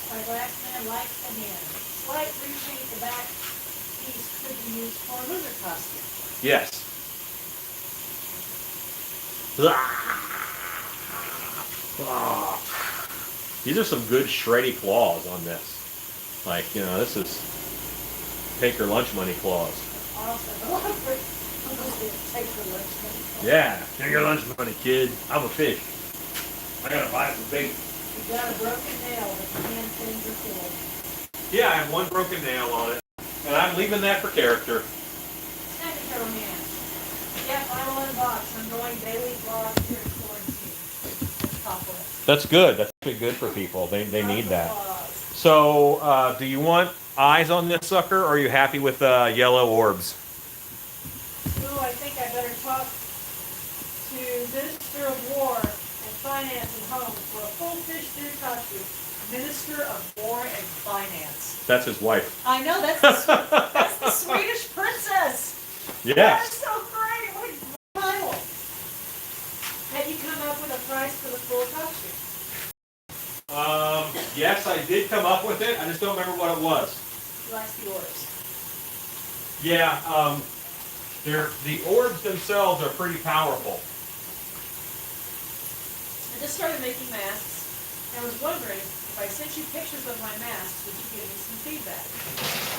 Cycle X-Man likes the hand. Slight repaint the back piece could be used for a lizard costume. Yes. These are some good shreddy claws on this. Like, you know, this is take your lunch money claws. Awesome. I love it. I'm going to take the lunch money. Yeah, take your lunch money, kid. I'm a fish. I gotta buy some bait. You got a broken nail, but the hand fins are full. Yeah, I have one broken nail on it. And I'm leaving that for character. Second turtle hand. Yeah, final unbox. I'm going daily vlog here in quarantine. Top list. That's good. That's pretty good for people. They need that. So, do you want eyes on this sucker, or are you happy with yellow orbs? Ooh, I think I better talk to Minister of War and Finance and Home for a full fish stew costume. Minister of War and Finance. That's his wife. I know, that's the Swedish princess. Yes. That's so great. What a title. Have you come up with a price for the full costume? Yes, I did come up with it. I just don't remember what it was. He likes the orbs. Yeah, the orbs themselves are pretty powerful. I just started making masks. I was wondering, if I sent you pictures of my masks, would you give me some feedback?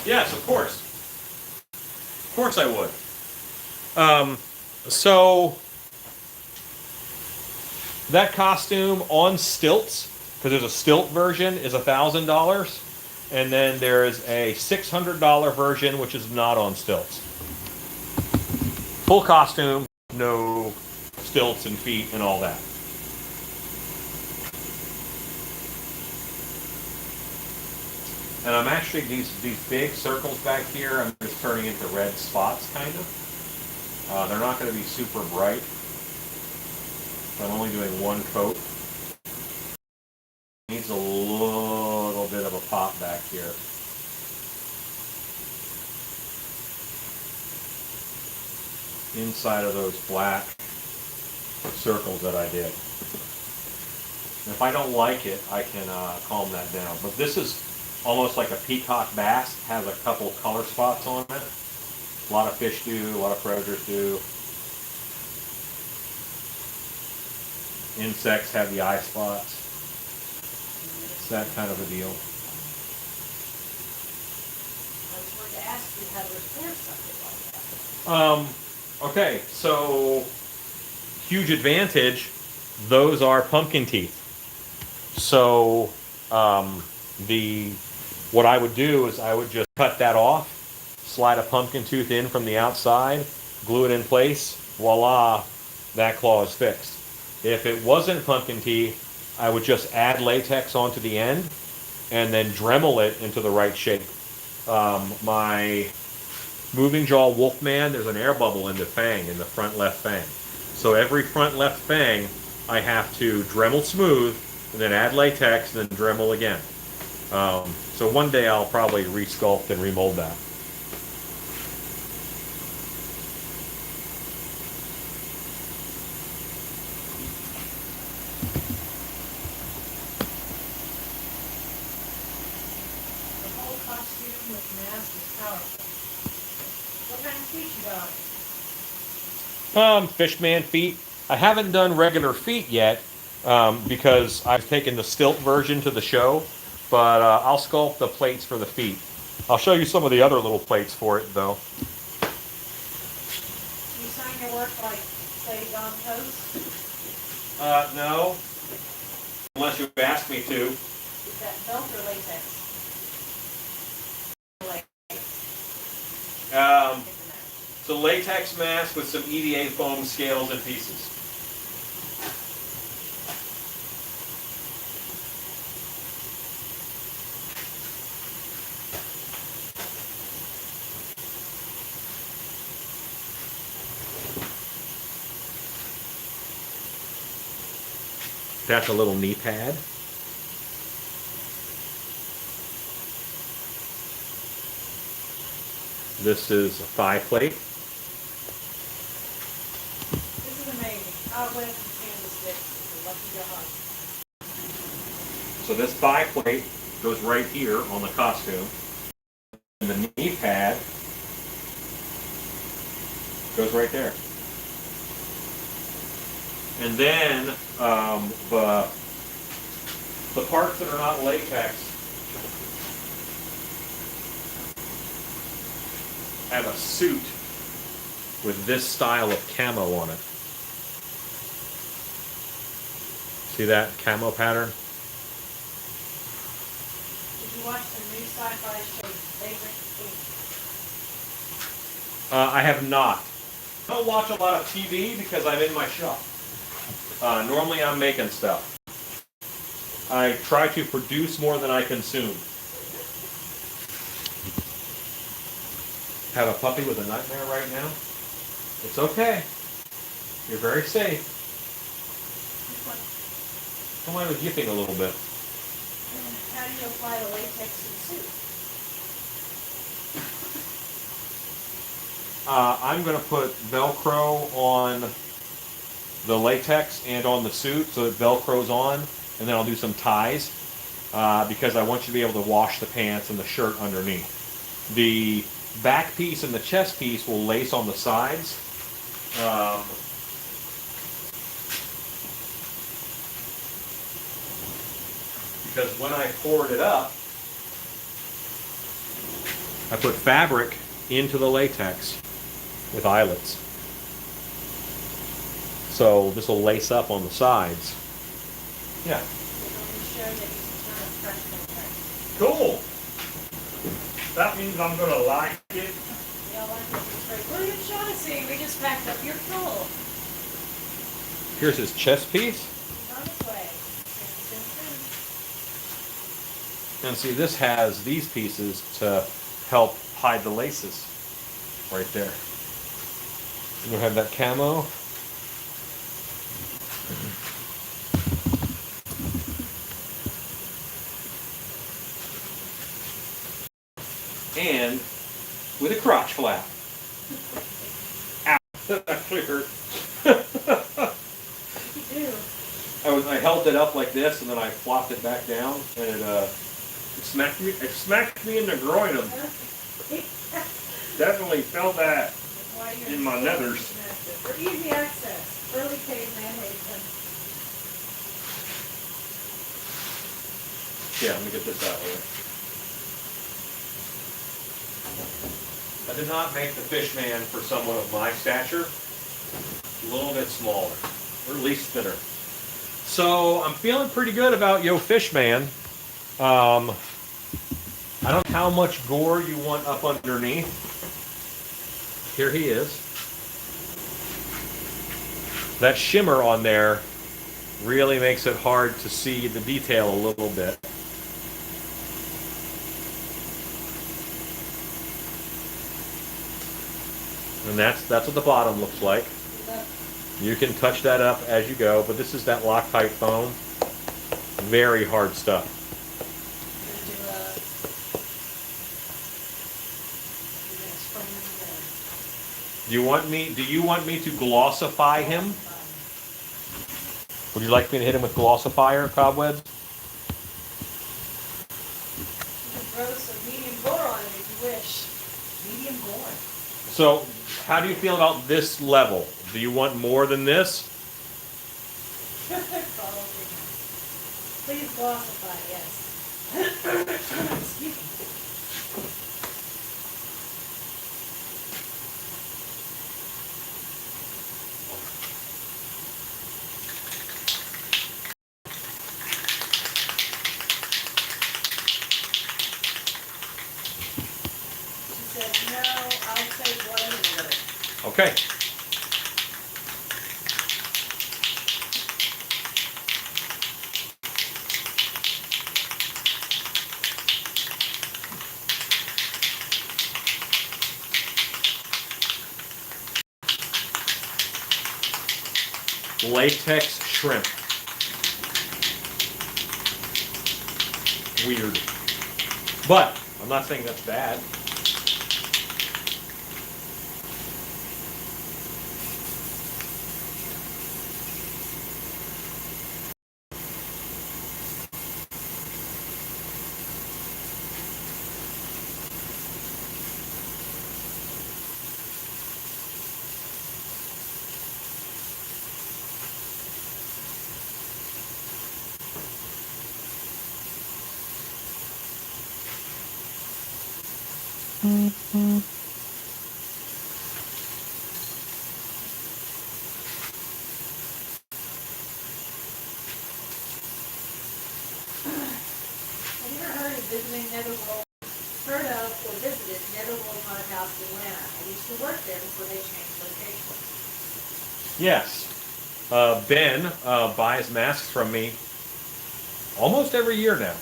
Yes, of course. Of course I would. So that costume on stilts, because there's a stilt version, is $1,000, and then there is a $600 version which is not on stilts. Full costume, no stilts and feet and all that. And I'm actually, these big circles back here, I'm just turning into red spots, kind of. They're not going to be super bright. I'm only doing one coat. Needs a little bit of a pop back here. Inside of those black circles that I did. And if I don't like it, I can calm that down. But this is almost like a peacock bass. Has a couple color spots on it. A lot of fish do, a lot of predators do. Insects have the eye spots. It's that kind of a deal. I was going to ask you how to record something like that. Okay, so huge advantage. Those are pumpkin teeth. So what I would do is I would just cut that off, slide a pumpkin tooth in from the outside, glue it in place, voila, that claw is fixed. If it wasn't pumpkin teeth, I would just add latex onto the end and then Dremel it into the right shape. My moving jaw Wolfman, there's an air bubble in the fang, in the front left fang. So every front left fang, I have to Dremel smooth, and then add latex, and then Dremel again. So one day I'll probably resculpt and remold that. The whole costume with mask is powerful. What kind of feet you got? Fishman feet. I haven't done regular feet yet because I've taken the stilt version to the show, but I'll sculpt the plates for the feet. I'll show you some of the other little plates for it, though. You sign your work like, say, Don Post? No, unless you ask me to. Is that felt or latex? It's a latex mask with some EVA foam scales and pieces. That's a little knee pad. This is a thigh plate. This is amazing. Outlet and candlesticks. It's a lucky dog. So this thigh plate goes right here on the costume. And the knee pad goes right there. And then the parts that are not latex have a suit with this style of camo on it. See that camo pattern? Did you watch the new sci-fi show, Favorite Food? I have not. I don't watch a lot of TV because I'm in my shop. Normally I'm making stuff. I try to produce more than I consume. Have a puppy with a nightmare right now? It's okay. You're very safe. Come on, I was yipping a little bit. And how do you apply the latex to the suit? I'm going to put Velcro on the latex and on the suit so it Velcro's on, and then I'll do some ties because I want you to be able to wash the pants and the shirt underneath. The back piece and the chest piece will lace on the sides. Because when I poured it up, I put fabric into the latex with eyelets. So this will lace up on the sides. Yeah. Cool. That means I'm gonna like it. Yeah, like it. William Shaughnessy, we just packed up your full. Here's his chest piece. He's on his way. And see, this has these pieces to help hide the laces right there. And you have that camo. And with a crotch flap. Ow, that actually hurt. You do. I held it up like this, and then I flopped it back down, and it smacked me. It smacked me in the groin. Definitely felt that in my nethers. For easy access, early caveman Hazen. Yeah, let me get this out of here. I did not make the Fishman for someone of my stature. A little bit smaller, or at least thinner. So I'm feeling pretty good about Yo Fishman. I don't know how much gore you want up underneath. Here he is. That shimmer on there really makes it hard to see the detail a little bit. And that's what the bottom looks like. You can touch that up as you go, but this is that Loctite foam. Very hard stuff. Do you want me to glossify him? Would you like me to hit him with glossifier, Cobwebs? You can throw some medium gore on him if you wish. Medium gore. So, how do you feel about this level? Do you want more than this? Probably. Please glossify, yes. Excuse me. She said, no, I'll say one word. Okay. Latex shrimp. Weird. But I'm not saying that's bad. Have you ever heard of visiting Netherworld? Heard of or visited Netherworld Haunted House in Atlanta? I used to work there before they changed locations. Yes. Ben buys masks from me almost every year now.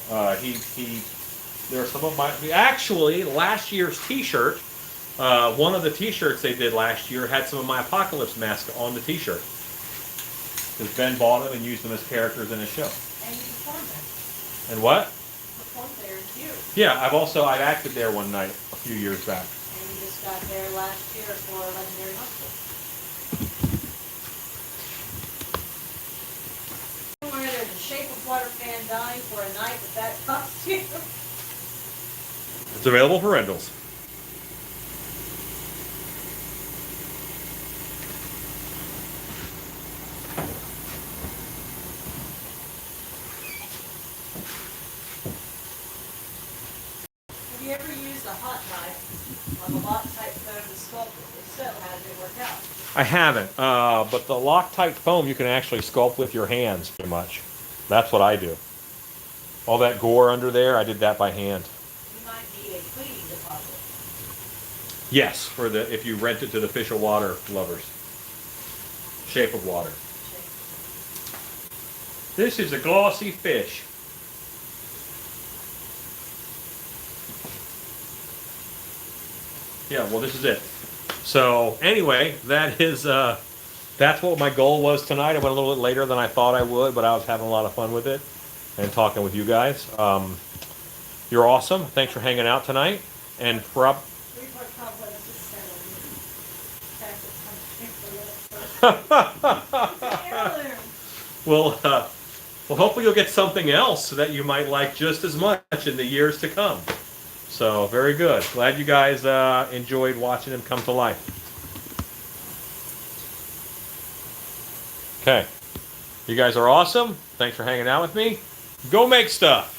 There are some of my, actually, last year's T-shirt, one of the T-shirts they did last year had some of my Apocalypse masks on the T-shirt. Because Ben bought them and used them as characters in his show. And you performed there. And what? Performed there in Hugh. Yeah, I've acted there one night a few years back. And we just got there last year for Legendary Hospital. Somewhere there's a Shape of Water fan dying for a night with that costume. It's available for rentals. Have you ever used a hot knife on the Loctite foam to sculpt it? If so, how did it work out? I haven't, but the Loctite foam you can actually sculpt with your hands pretty much. That's what I do. All that gore under there, I did that by hand. You might need a cleaning deposit. Yes, for the if you rent it to the Fish of Water lovers. Shape of Water. This is a glossy fish. Yeah, well, this is it. So anyway, that's what my goal was tonight. I went a little bit later than I thought I would, but I was having a lot of fun with it and talking with you guys. You're awesome. Thanks for hanging out tonight. And well, hopefully you'll get something else that you might like just as much in the years to come. So very good. Glad you guys enjoyed watching him come to life. Okay. You guys are awesome. Thanks for hanging out with me. Go make stuff.